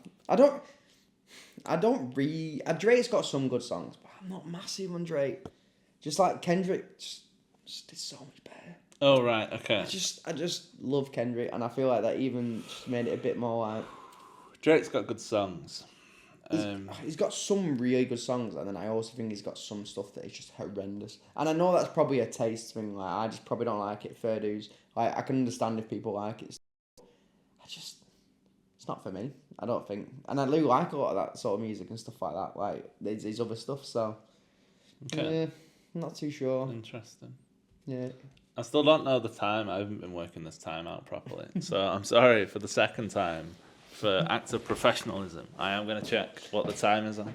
Drake's got some good songs, but I'm not massive on Drake. Just like Kendrick just did so much better. Oh, right, okay. I just love Kendrick, and I feel like that even just made it a bit more like... Drake's got good songs. He's got some really good songs, and then I also think he's got some stuff that is just horrendous. And I know that's probably a taste thing. Like, I just probably don't like it. Fair dues. Like, I can understand if people like it. It's not for me. I don't think. And I do like a lot of that sort of music and stuff like that. Like, there's his other stuff. So, Okay. yeah, not too sure. Interesting. Yeah. I still don't know the time. I haven't been working this time out properly. So I'm sorry for the second time. For acts of professionalism, I am going to check what the time is on.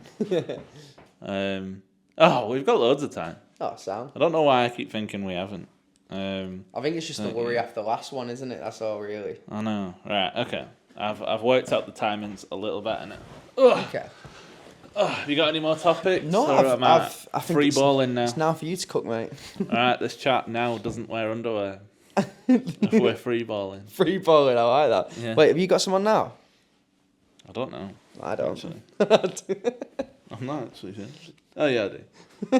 We've got loads of time. Oh, sound. I don't know why I keep thinking we haven't. I think it's just the worry after the last one, isn't it? That's all, really. I know. Right, okay. I've worked out the timings a little better now. Ugh. Okay. Have you got any more topics? No, I think free it's, balling now. It's now for you to cook, mate. Alright, this chap now doesn't wear underwear. If we're free balling. Free balling, I like that. Yeah. Wait, have you got someone now? I don't know. I don't. Actually. I'm not actually sure. Oh yeah, I do.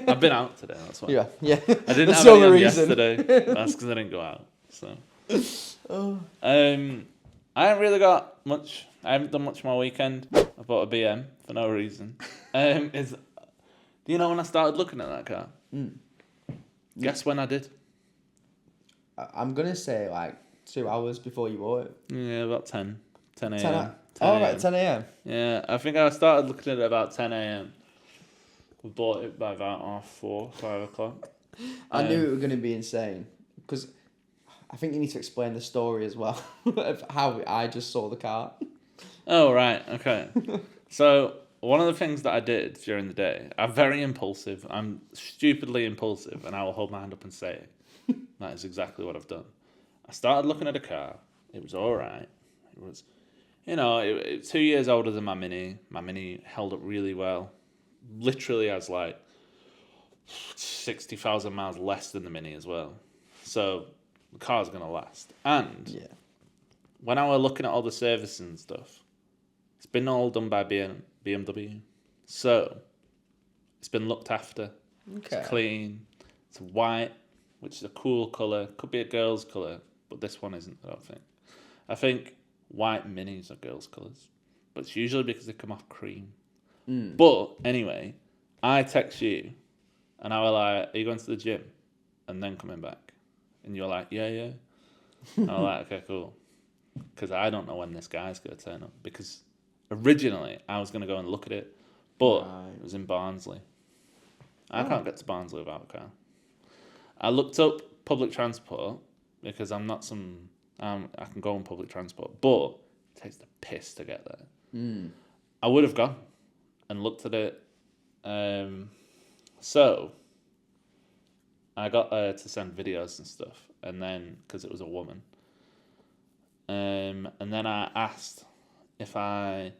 I've been out today, that's why. Yeah. I didn't That's have the any only on reason. yesterday. That's because I didn't go out. So I haven't really got much. I haven't done much of my weekend. I bought a BM for no reason. Do you know when I started looking at that car? Guess when I did? I'm gonna say like 2 hours before you bought it. Yeah, about 10 a.m. 10 a.m. Yeah, I think I started looking at it about 10 a.m. We bought it by about 5 o'clock. I knew it was gonna be insane because I think you need to explain the story as well of how I just saw the car. Oh, right, okay. So, one of the things that I did during the day, I'm very impulsive. I'm stupidly impulsive, and I will hold my hand up and say it. That is exactly what I've done. I started looking at a car. It was all right. It was, it was 2 years older than my Mini. My Mini held up really well. Literally has like 60,000 miles less than the Mini as well. So, the car's going to last. And when I was looking at all the servicing and stuff, it's been all done by BMW. So, it's been looked after. Okay. It's clean. It's white, which is a cool colour. Could be a girl's colour, but this one isn't, I don't think. I think white Minis are girls' colours. But it's usually because they come off cream. But, anyway, I text you, and I was like, are you going to the gym? And then coming back. And you're like, yeah. And I was like, okay, cool. Because I don't know when this guy's going to turn up. Because originally, I was going to go and look at it, but it was in Barnsley. I can't get to Barnsley without a car. I looked up public transport, because I'm not I can go on public transport, but it takes the piss to get there. I would have gone and looked at it. So, I got her to send videos and stuff, and then, because it was a woman, and then I asked if I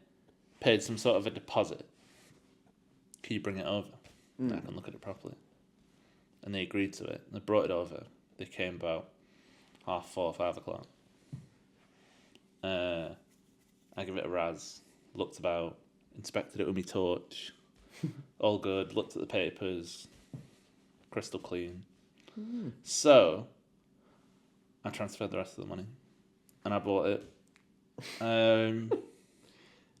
paid some sort of a deposit. Can you bring it over? I can look at it properly. And they agreed to it. They brought it over. They came about 4:30, 5 o'clock. I give it a razz. Looked about. Inspected it with my torch. All good. Looked at the papers. Crystal clean. So, I transferred the rest of the money. And I bought it.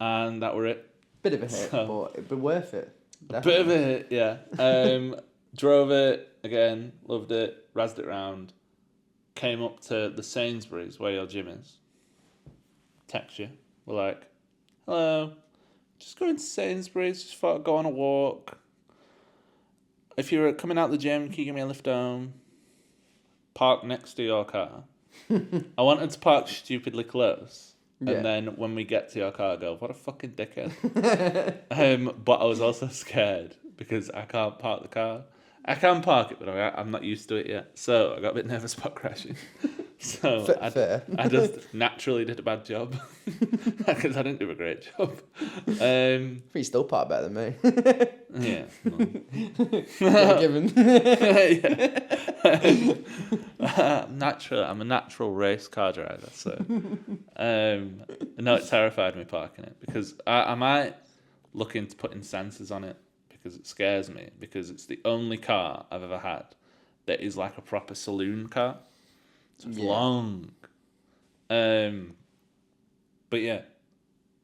And that were it. Bit of a hit, but it'd be worth it. Definitely. A bit of a hit, yeah. Drove it again, loved it, razzed it round. Came up to the Sainsbury's where your gym is. Text you. We're like, hello, just going to Sainsbury's, just thought I'd go on a walk. If you're coming out the gym, can you give me a lift home? Park next to your car. I wanted to park stupidly close. And then when we get to your car, I go, what a fucking dickhead. But I was also scared because I can't park the car. I can park it, but I'm not used to it yet. So I got a bit nervous about crashing. So Fair. I just naturally did a bad job because I didn't do a great job. I think you're still part better than me. Yeah. No. Yeah, given. Naturally, I'm a natural race car driver, so no, it terrified me parking it because I might look into putting sensors on it because it scares me because it's the only car I've ever had that is like a proper saloon car. So it's long. But yeah,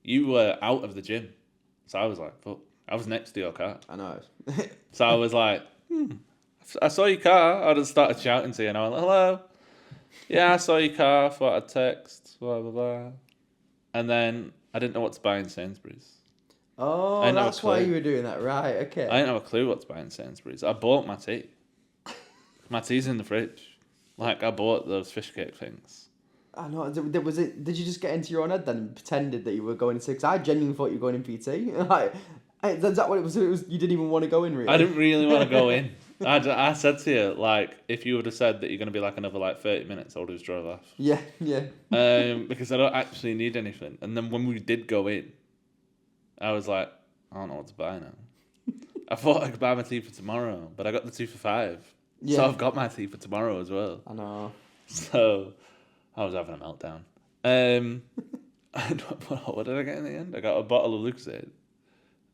you were out of the gym, so I was like, fuck. I was next to your car. I know. So I was like, I saw your car. I just started shouting to you, and I went, hello. Yeah, I saw your car. Thought I'd text. Blah blah blah. And then I didn't know what to buy in Sainsbury's. Oh, that's why you were doing that, right? Okay. I didn't have a clue what to buy in Sainsbury's. I bought my tea. My tea's in the fridge. Like I bought those fish cake things. I know. Was it? Did you just get into your own head then and pretended that you were going into? Because I genuinely thought you were going in PT. Like, is that what it was? It was. You didn't even want to go in, really. I didn't really want to go in. I said to you, like, if you would have said that you're going to be like another like 30 minutes, I would have just drove off. Yeah. Because I don't actually need anything. And then when we did go in, I was like, I don't know what to buy now. I thought I could buy my tea for tomorrow, but I got the 2 for $5. Yeah. So I've got my tea for tomorrow as well. I know. So I was having a meltdown. What did I get in the end? I got a bottle of Lucozade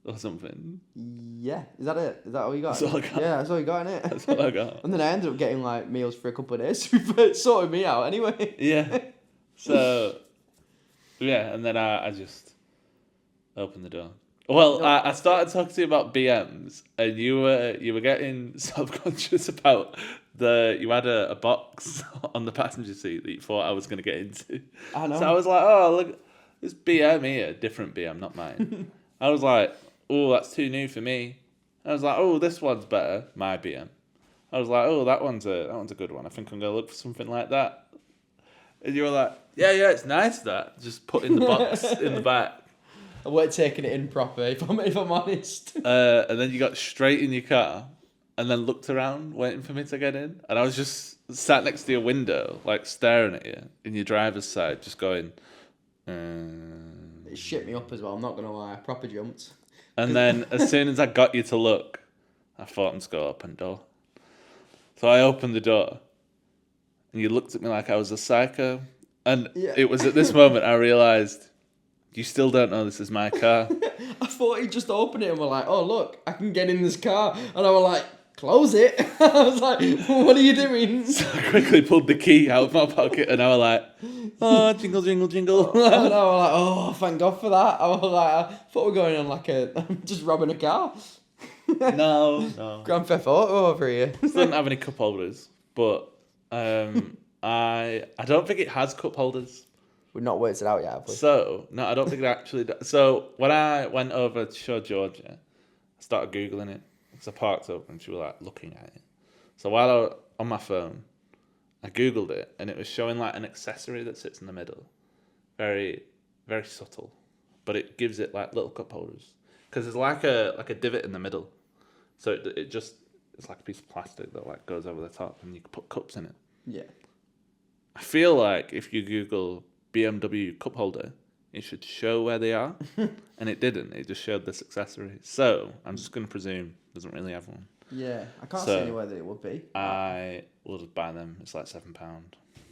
or something. Yeah. Is that it? Is that all you got? That's all I got. Yeah, that's all you got, innit? That's all I got. And then I ended up getting like meals for a couple of days. It sorted me out anyway. Yeah. So, yeah, and then I just opened the door. Well, No. I started talking to you about BMs, and you were getting self-conscious about you had a box on the passenger seat that you thought I was going to get into. I know. So I was like, oh, look, this BM here, different BM, not mine. I was like, oh, that's too new for me. I was like, oh, this one's better, my BM. I was like, oh, that one's a good one. I think I'm going to look for something like that. And you were like, yeah, it's nice that. Just putting the box in the back. I weren't taking it in proper, if I'm honest. And then you got straight in your car and then looked around waiting for me to get in. And I was just sat next to your window, like staring at you in your driver's side, just going... It shit me up as well, I'm not going to lie. I proper jumped. And then as soon as I got you to look, I thought I'm just going to open the door. So I opened the door and you looked at me like I was a psycho. And It was at this moment I realised... You still don't know this is my car. I thought he'd just open it and we're like, oh, look, I can get in this car. And I was like, close it. I was like, what are you doing? So I quickly pulled the key out of my pocket and I was like, oh, jingle, jingle, jingle. And I was like, oh, thank God for that. I was like, I thought we were going on like just robbing a car. No. Grand Theft Auto over here. It doesn't have any cup holders, but I don't think it has cup holders. We've not worked it out yet, have we? So, no, I don't think it actually does. So, when I went over to show Georgia, I started Googling it. Because I parked up and she was like looking at it. So, while I was on my phone, I Googled it and it was showing like an accessory that sits in the middle. Very, very subtle. But it gives it like little cup holders. Because there's like a divot in the middle. So, it's like a piece of plastic that like goes over the top and you can put cups in it. Yeah. I feel like if you Google BMW cup holder, it should show where they are, and it didn't. It just showed this accessory. So I'm just going to presume it doesn't really have one. Yeah, I can't see anywhere that it would be. I will just buy them. It's like £7.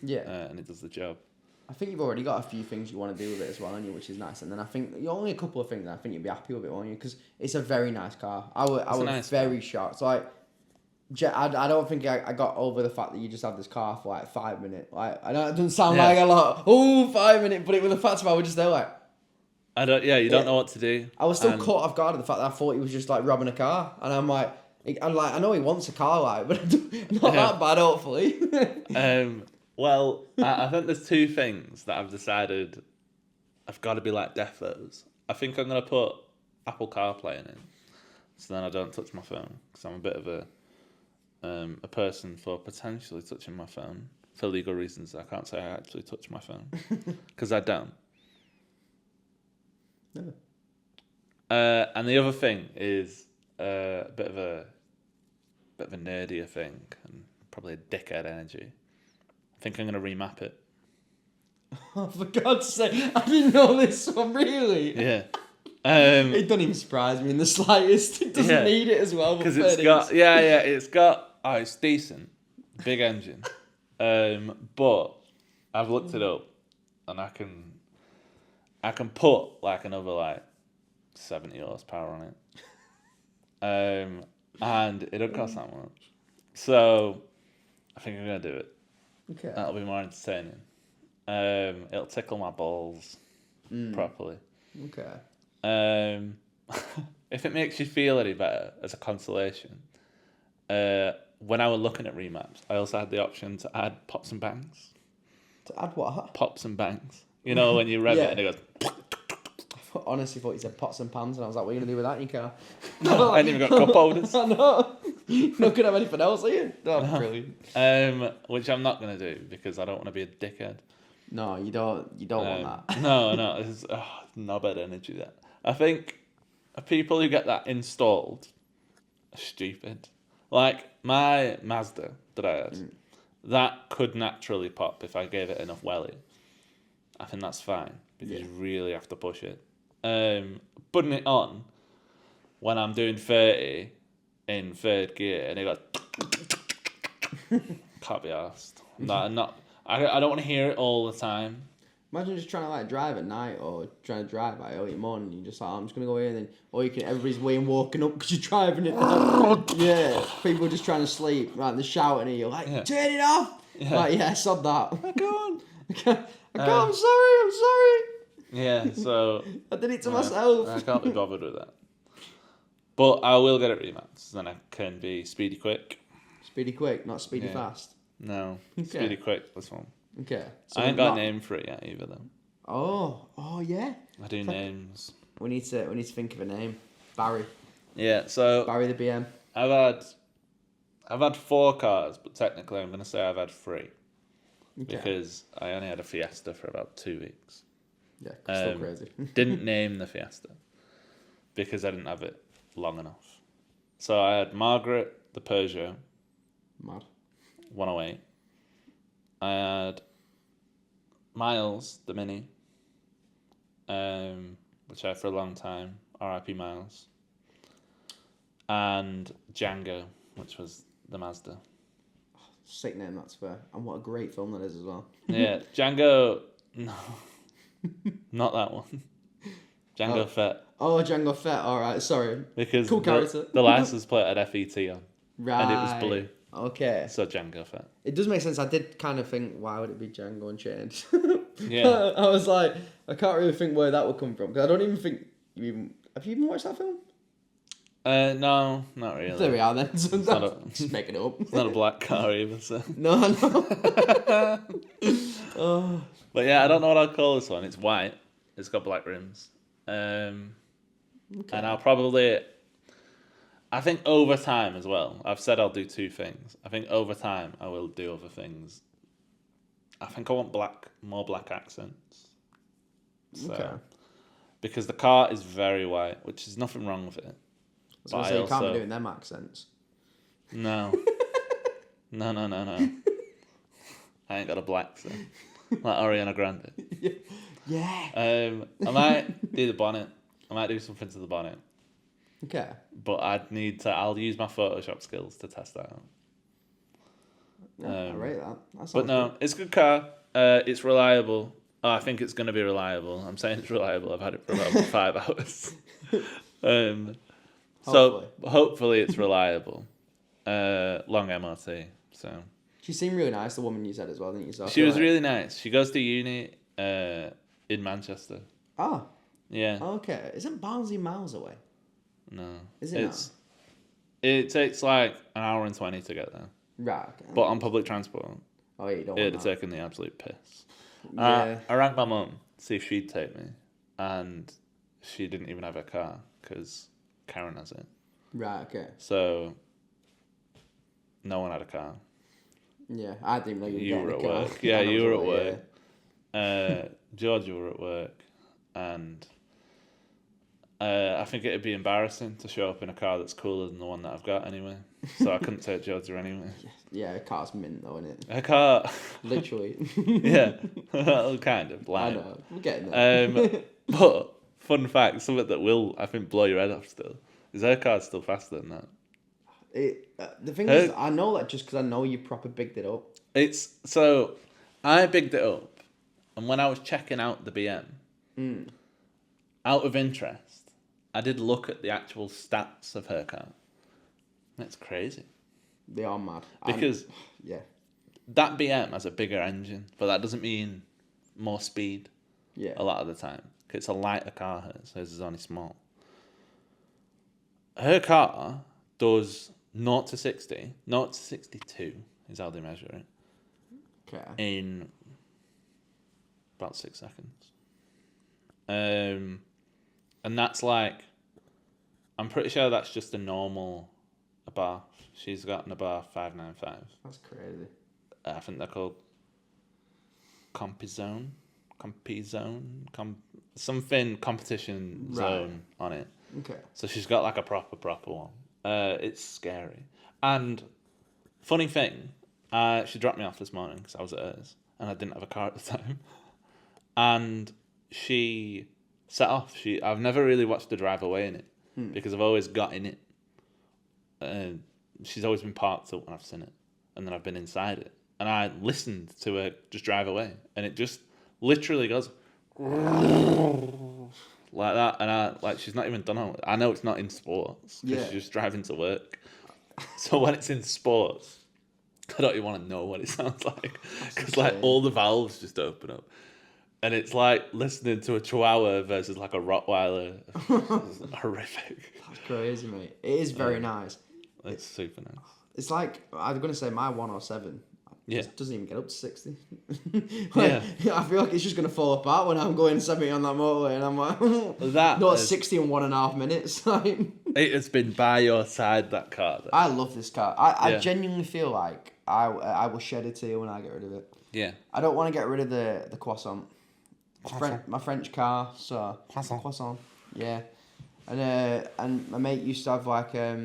Yeah. And it does the job. I think you've already got a few things you want to do with it as well, haven't you, which is nice. And then I think only a couple of things. I think you'd be happy with it, won't you? Because it's a very nice car. I was nice very shocked. So like, I don't think I got over the fact that you just had this car for like 5 minutes. Like, I know it doesn't sound like a lot. Oh, 5 minutes, but it was the fact of I was just there like. I don't. Yeah, you don't know what to do. I was still caught off guard at the fact that I thought he was just like robbing a car, and I'm like, I know he wants a car, like, but not that bad, hopefully. Well, I think there's two things that I've decided I've got to be like defos. I think I'm gonna put Apple CarPlay in it, so then I don't touch my phone because I'm a bit of a person for potentially touching my phone for legal reasons. I can't say I actually touch my phone because I don't. No. And the other thing is a bit of a nerdier thing and probably a dickhead energy. think I'm going to remap it. Oh, for God's sake, I didn't know this one, really. Yeah. It doesn't even surprise me in the slightest. It doesn't need it as well. Because it's got, it's decent. Big engine. But I've looked it up and I can put like another 70 horsepower on it. And it don't cost that much. So I think I'm going to do it. Okay. That'll be more entertaining. It'll tickle my balls properly. Okay. If it makes you feel any better as a consolation, when I was looking at remaps, I also had the option to add pops and bangs. To add what? Pops and bangs. You know, when you rev it and it goes... I honestly thought you said pots and pans, and I was like, what are you going to do with that in your car? No, I ain't even got cup holders. I know. You're not going to have anything else, are you? Oh, brilliant. Which I'm not going to do because I don't want to be a dickhead. No, you don't want that. No, it's knobhead energy, that. I think people who get that installed are stupid. Like my Mazda that I had, that could naturally pop if I gave it enough welly. I think that's fine because you really have to push it. Putting it on when I'm doing 30 in third gear and it goes can't be arsed. I don't want to hear it all the time. Imagine just trying to drive at night or trying to drive early in the morning. And you're just like, I'm just gonna go here, and then everybody's waiting, walking up because you're driving it. Yeah, people are just trying to sleep. Right, they're shouting at you like, turn it off. Yeah, sod that. Go on. I'm sorry. Yeah, so I did it to myself. I can't be bothered with that. But I will get it remapped, then I can be speedy quick. Speedy quick, not speedy fast. No, speedy quick, this one. Okay. So I ain't got a name for it yet either, though. Oh yeah. I do names. We need to think of a name. Barry. Yeah, so Barry the BM. I've had 4 cars, but technically I'm gonna say I've had 3. Okay. Because I only had a Fiesta for about 2 weeks. Yeah, still crazy. Didn't name the Fiesta because I didn't have it long enough. So I had Margaret, the Peugeot. Mad. 108. I had Miles, the Mini, which I had for a long time. R.I.P. Miles. And Django, which was the Mazda. Sick name, that's fair. And what a great film that is as well. Yeah, Django. No, not that one. Django Fett. Oh, Django Fett. All right, sorry. Because cool character. The license plate had FET on. Right. And it was blue. Okay. So Django Fett. It does make sense. I did kind of think, why would it be Django Unchained? Yeah. I was like, I can't really think where that would come from because I don't even think have you even watched that film? No, not really. There we are then. So just making it up. It's not a black car either, so. No. Oh. But yeah, I don't know what I'll call this one. It's white. It's got black rims. Okay. And I'll probably... I think over time as well. I've said I'll do 2 things. I think over time I will do other things. I think I want more black accents. So, okay. Because the car is very white, which is nothing wrong with it. So you can't be doing them accents. No. No. I ain't got a black accent. Like Ariana Grande. Yeah. I might do the bonnet. I might do something to the bonnet. Okay. But I'll use my Photoshop skills to test that out. Yeah, I rate that. But no, good. It's a good car. It's reliable. Oh, I think it's going to be reliable. I'm saying it's reliable. I've had it for about 5 hours. So hopefully it's reliable. Long MOT. So she seemed really nice, the woman you said as well, didn't you? So she was really nice. She goes to uni in Manchester. Oh. Yeah. Okay. Isn't Barnsley miles away? No. Is it not? It takes like an hour and 20 to get there. Right. Okay. But on public transport, oh, yeah, you don't it'd want have taken the absolute piss. Yeah. I rang my mum to see if she'd take me, and she didn't even have a car because Karen has it. Right. Okay. So no one had a car. Yeah, I didn't know you were at work. Yeah, you were at work. George, you were at work, and I think it'd be embarrassing to show up in a car that's cooler than the one that I've got anyway. So I couldn't take Georgia anyway. Yeah, a car's mint though, isn't it? Her car... Literally. yeah. Well, kind of. I Like. know. We're getting there. But, fun fact, something that will, I think, blow your head off still, is her car's still faster than that. The thing is, I know that just because I know you proper bigged it up. So, I bigged it up, and when I was checking out the BM, out of interest, I did look at the actual stats of her car. That's crazy. They are mad. Because yeah, that BM has a bigger engine, but that doesn't mean more speed. Yeah. A lot of the time, 'cause it's a lighter car. Hers is only small. Her car does 0 to 60, 0 to 62 is how they measure it. Okay. In about 6 seconds. And that's like, I'm pretty sure that's just a normal Abarth. She's got an Abarth 595. That's crazy. I think they're called Compizone, something competition zone on it. Okay. So she's got like a proper one. It's scary. And funny thing, she dropped me off this morning because I was at hers and I didn't have a car at the time. And she set off. I've never really watched her drive away in it because I've always got in it. She's always been parked up when I've seen it, and then I've been inside it. And I listened to her just drive away, and it just literally goes like that. And she's not even done all. I know it's not in sports because she's just driving to work. So when it's in sports, I don't even want to know what it sounds like because all the valves just open up, and it's like listening to a Chihuahua versus like a Rottweiler. It's horrific. That's crazy, mate. It is very nice. It's super nice. It's like, I'm going to say my 107 just doesn't even get up to 60. I feel like it's just going to fall apart when I'm going 70 on that motorway and I'm like, 60 in 1.5 minutes. It has been by your side, that car. Though. I love this car. I genuinely feel like I will shed a tear when I get rid of it. Yeah. I don't want to get rid of the croissant. My French car, so... Croissant. Yeah. And my mate used to have like... a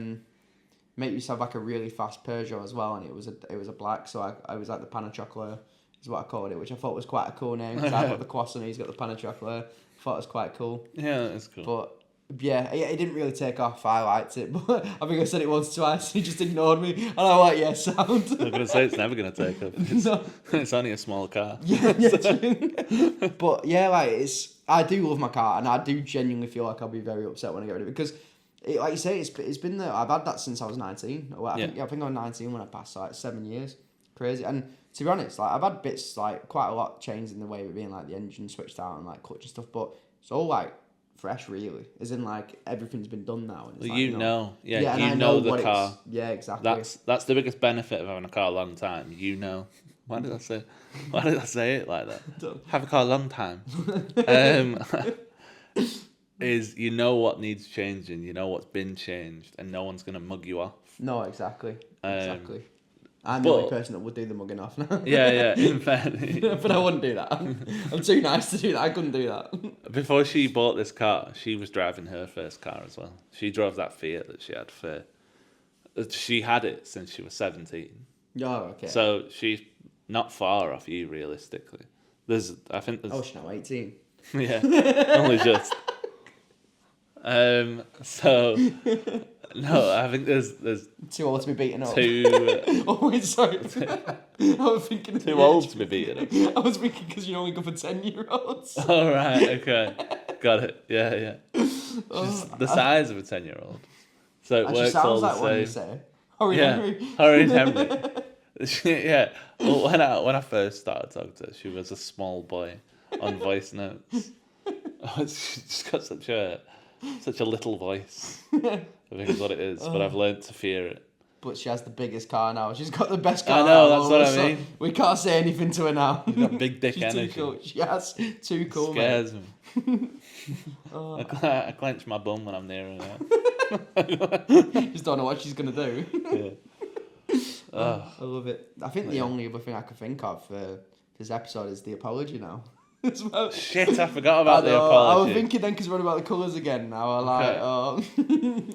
really fast Peugeot as well, and it was a black, so I was like the Pan Chocolat is what I called it, which I thought was quite a cool name because I've got the croissant, he's got the Pan Chocolat. I thought it was quite cool. Yeah, it's cool. But yeah, it didn't really take off. I liked it, but I think I said it once, twice. He just ignored me, and I was like, yeah, sound. I'm gonna say it's never gonna take off. It's only a small car. Yeah. But yeah, I do love my car, and I do genuinely feel like I'll be very upset when I get rid of it because. Like you say, it's been there. I've had that since I was 19. I think I was 19 when I passed, so 7 years. Crazy. And to be honest, I've had bits quite a lot changed in the way of it being the engine switched out and clutch and stuff, but it's all fresh really. As in everything's been done now. And it's you know the car. Yeah, exactly. That's the biggest benefit of having a car a long time. You know. Why did I say it like that? Have a car a long time. Is you know what needs changing, you know what's been changed, and no one's gonna mug you off. No, exactly. I'm the only person that would do the mugging off now. Yeah, in fairness. But I wouldn't do that. I'm too nice to do that. I couldn't do that. Before she bought this car, she was driving her first car as well. She drove that Fiat that she had she had it since she was 17. Oh, okay. So she's not far off you, realistically. I think there's... Oh, she's now 18. Yeah, only just... So no, I think there's too old to be beaten up. Oh wait, sorry. I was thinking too old to be beaten up. I was thinking because you only go for 10-year-olds. Oh right, okay, got it. Yeah. Just the size of a 10-year-old, so it works all the same. What you say. Henry. Hurry Henry. Yeah. Well, when I first started talking to her, she was a small boy on voice notes. She's got such a little voice. I think is what it is, but I've learned to fear it. But she has the biggest car now. She's got the best car. I know, that's what I mean. We can't say anything to her now. She's got big dick She's energy. Too cool. She has too cool. Scares me. I clench my bum when I'm near her now. Just don't know what she's gonna do. Yeah. I love it. I think the only other thing I could think of for this episode is the apology now. as well. Shit, I forgot about the apology. I was thinking then because we're on about the colours again now. I like,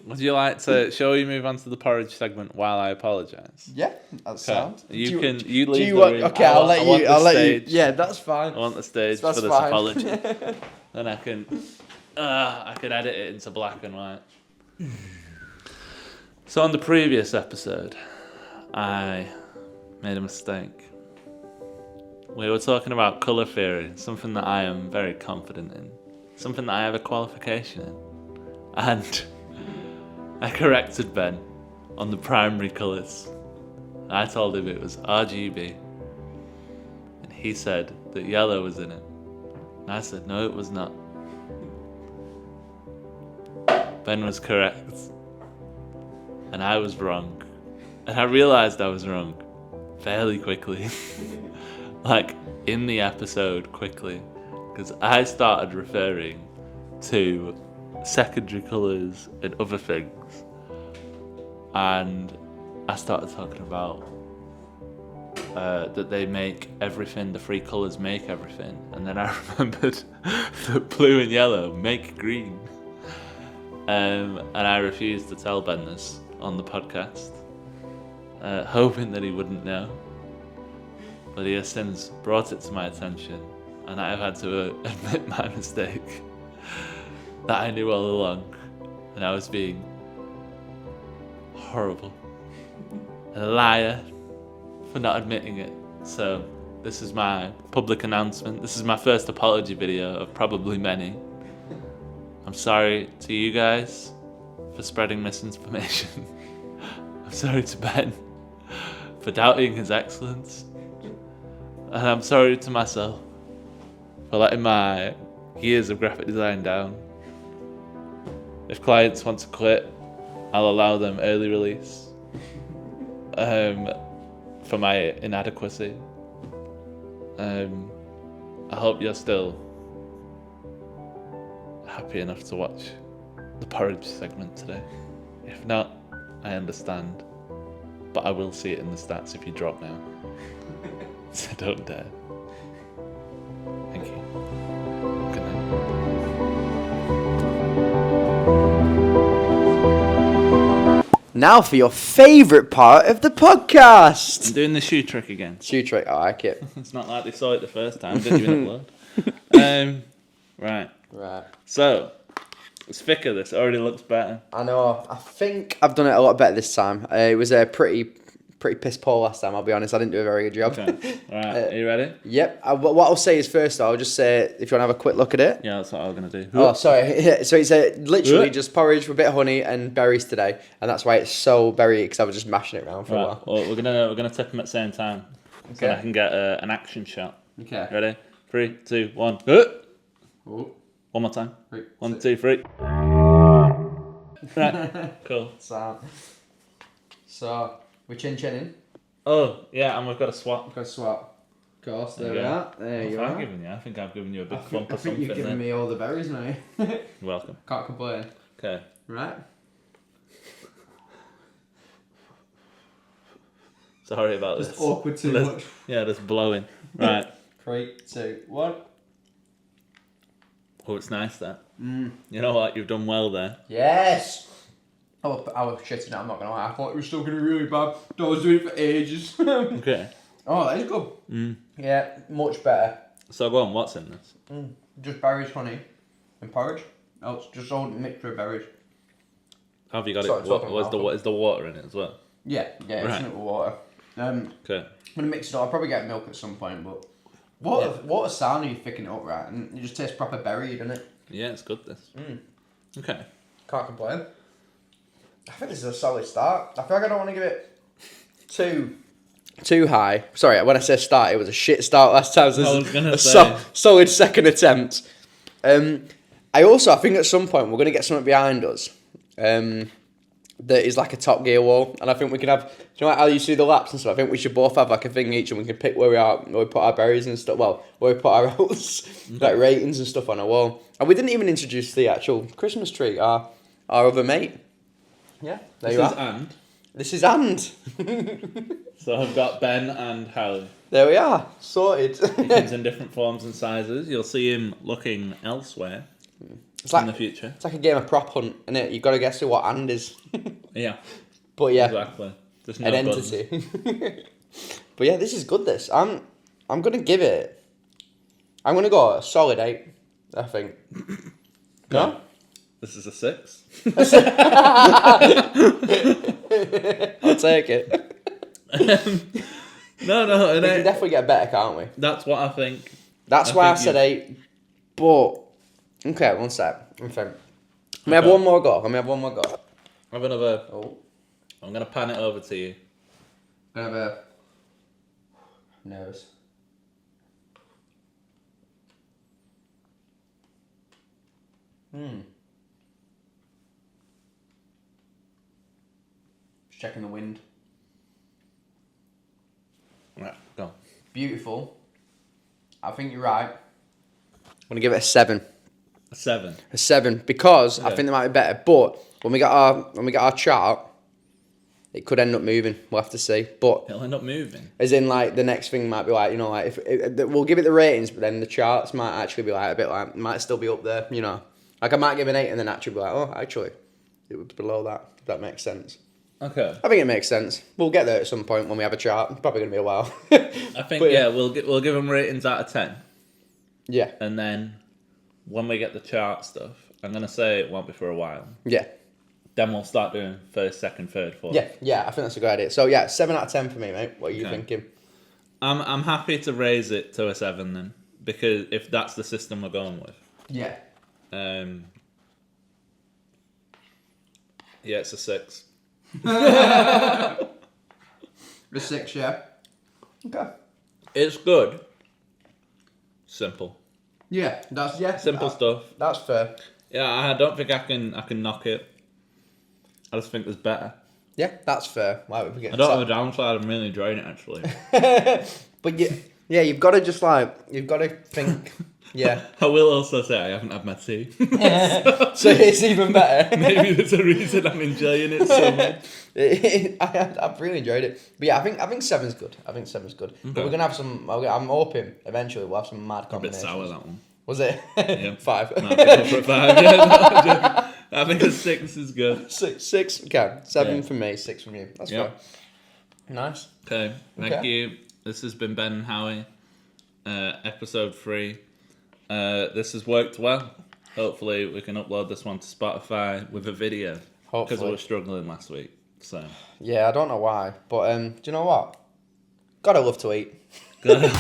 Would you like to, shall we move on to the porridge segment while I apologise? Yeah, that sounds. You leave the room. Okay, I'll let you. Yeah, that's fine. I want the stage for this fine. apology. Then I can edit it into black and white. So on the previous episode, I made a mistake. We were talking about colour theory, something that I am very confident in, something that I have a qualification in. And I corrected Ben on the primary colours. I told him it was RGB. And he said that yellow was in it. And I said, no, it was not. Ben was correct. And I was wrong. And I realised I was wrong fairly quickly. Like, in the episode quickly. Because I started referring to secondary colours and other things. And I started talking about that they make everything, the three colours make everything. And then I remembered that blue and yellow make green. And I refused to tell Ben this on the podcast, hoping that he wouldn't know. But he has since brought it to my attention, and I have had to admit my mistake. That I knew all along, and I was being horrible. A liar for not admitting it. So, this is my public announcement. This is my first apology video of probably many. I'm sorry to you guys for spreading misinformation. I'm sorry to Ben for doubting his excellence. And I'm sorry to myself for letting my years of graphic design down. If clients want to quit, I'll allow them early release for my inadequacy. I hope you're still happy enough to watch the porridge segment today. If not, I understand. But I will see it in the stats if you drop now. So don't dare. Thank you. Good night. Now for your favourite part of the podcast. I'm doing the shoe trick again. Shoe trick, I like it. It's not like they saw it the first time, didn't even upload. Right. So, it's thicker, this already looks better. I know, I think I've done it a lot better this time. It was a pretty piss poor last time, I'll be honest. I didn't do a very good job. Okay. Alright, are you ready? Yep. What I'll say is first, I'll just say, if you want to have a quick look at it. Yeah, that's what I was going to do. Oh, sorry. So it's literally just porridge with a bit of honey and berries today. And that's why it's so berry, because I was just mashing it around for a while. Well, we're gonna tip them at the same time. Okay. So I can get an action shot. Okay. Ready? 3, 2, 1. Ooh. One more time. 3, 1, 2, 3. Right. Cool. So we're chin-chinning. Oh, yeah, and we've got a swap. Of course, there we are. There you are. I think I've given you a big clump I or think something. you've given me all the berries now. You're welcome. Can't complain. Okay. Right. Sorry about Just this. awkward too much. Yeah, just blowing. Right. 3, 2, 1. Oh, it's nice that. You know what? You've done well there. Yes. I was shitting it, I'm not going to lie. I thought it was still going to be really bad. I was doing it for ages. Okay. Oh, that is good. Yeah, much better. So go on, what's in this? Just berries, honey, and porridge. Oh, it's just all mixture of berries. How have you got Sorry, it? Is the water in it as well? Yeah, it's in it with water. Okay. I'm going to mix it up. I'll probably get milk at some point, but what a sound when you thicken it up, right? And it just tastes proper berry, doesn't it? Yeah, it's good, this. Okay. Can't complain. I think this is a solid start. I feel like I don't want to give it too high. Sorry, when I say start, it was a shit start last time. So I was going to say. Solid second attempt. I think at some point we're going to get something behind us that is like a Top Gear wall. And I think we can have, do you know how you see the laps and stuff? I think we should both have like a thing each and we can pick where we put our berries and stuff. Well, where we put our like ratings and stuff on a wall. And we didn't even introduce the actual Christmas tree, our other mate. Yeah, there you are. This is and. So I've got Ben and Howie. There we are. Sorted. He comes in different forms and sizes. You'll see him looking elsewhere in the future. It's like a game of prop hunt, isn't it? You've got to guess who what and is. Yeah. But yeah. Exactly. There's no An buttons. entity. But yeah, this is good, this. I'm going to give it... I'm going to go a solid 8, I think. No? This is a 6. I'll take it. No, We can definitely get better, can't we? that's what I think. That's why I said 8. But... Okay, one sec. Let me have one more go. Have another... Oh. I'm going to pan it over to you. I'm going to have a... Nervous. Just checking the wind. Right, go. Beautiful. I think you're right. I'm going to give it a 7. A 7. A 7 because I Okay. think they might be better. But when we get our chart, it could end up moving. We'll have to see. But It'll end up moving. as in, like, the next thing might be like, you know, like, if we'll give it the ratings, but then the charts might actually be like a bit like, might still be up there, you know. Like, I might give an 8 and then actually be like, oh, actually, it was below that. If that makes sense. Okay. I think it makes sense. We'll get there at some point when we have a chart. It's probably going to be a while. I think, But, yeah, we'll give them ratings out of 10. Yeah. And then when we get the chart stuff, I'm going to say it won't be for a while. Yeah. Then we'll start doing first, second, third, fourth. Yeah, I think that's a good idea. So, yeah, 7 out of 10 for me, mate. What are you thinking? I'm happy to raise it to a 7 then, because if that's the system we're going with. Yeah. Yeah, it's a 6. A 6, yeah. Okay. It's good. Simple. Yeah, Simple stuff. That's fair. Yeah, I don't think I can knock it. I just think there's better. Yeah, that's fair. Why would we get I don't have a downside. I'm really enjoying it actually. But yeah, you've got to just you've got to think. Yeah. I will also say I haven't had my tea. So it's even better. Maybe there's a reason I'm enjoying it so much. I've really enjoyed it. But yeah, I think 7's good. Okay. But we're gonna have some. I'm hoping eventually we'll have some mad A bit combinations. sour that one. Was it? Yeah. 5. No, I go for a 5. Yeah, no, I'm joking. I think a 6 is good. 6. Okay. 7 Yeah. from me. 6 from you. That's Yep. fair. Nice. Okay. Thank you. This has been Ben and Howie. Episode 3. This has worked well. Hopefully we can upload this one to Spotify with a video. Because we Hopefully. were struggling last week. So Yeah, I don't know why, but do you know what? Gotta love to eat. Good.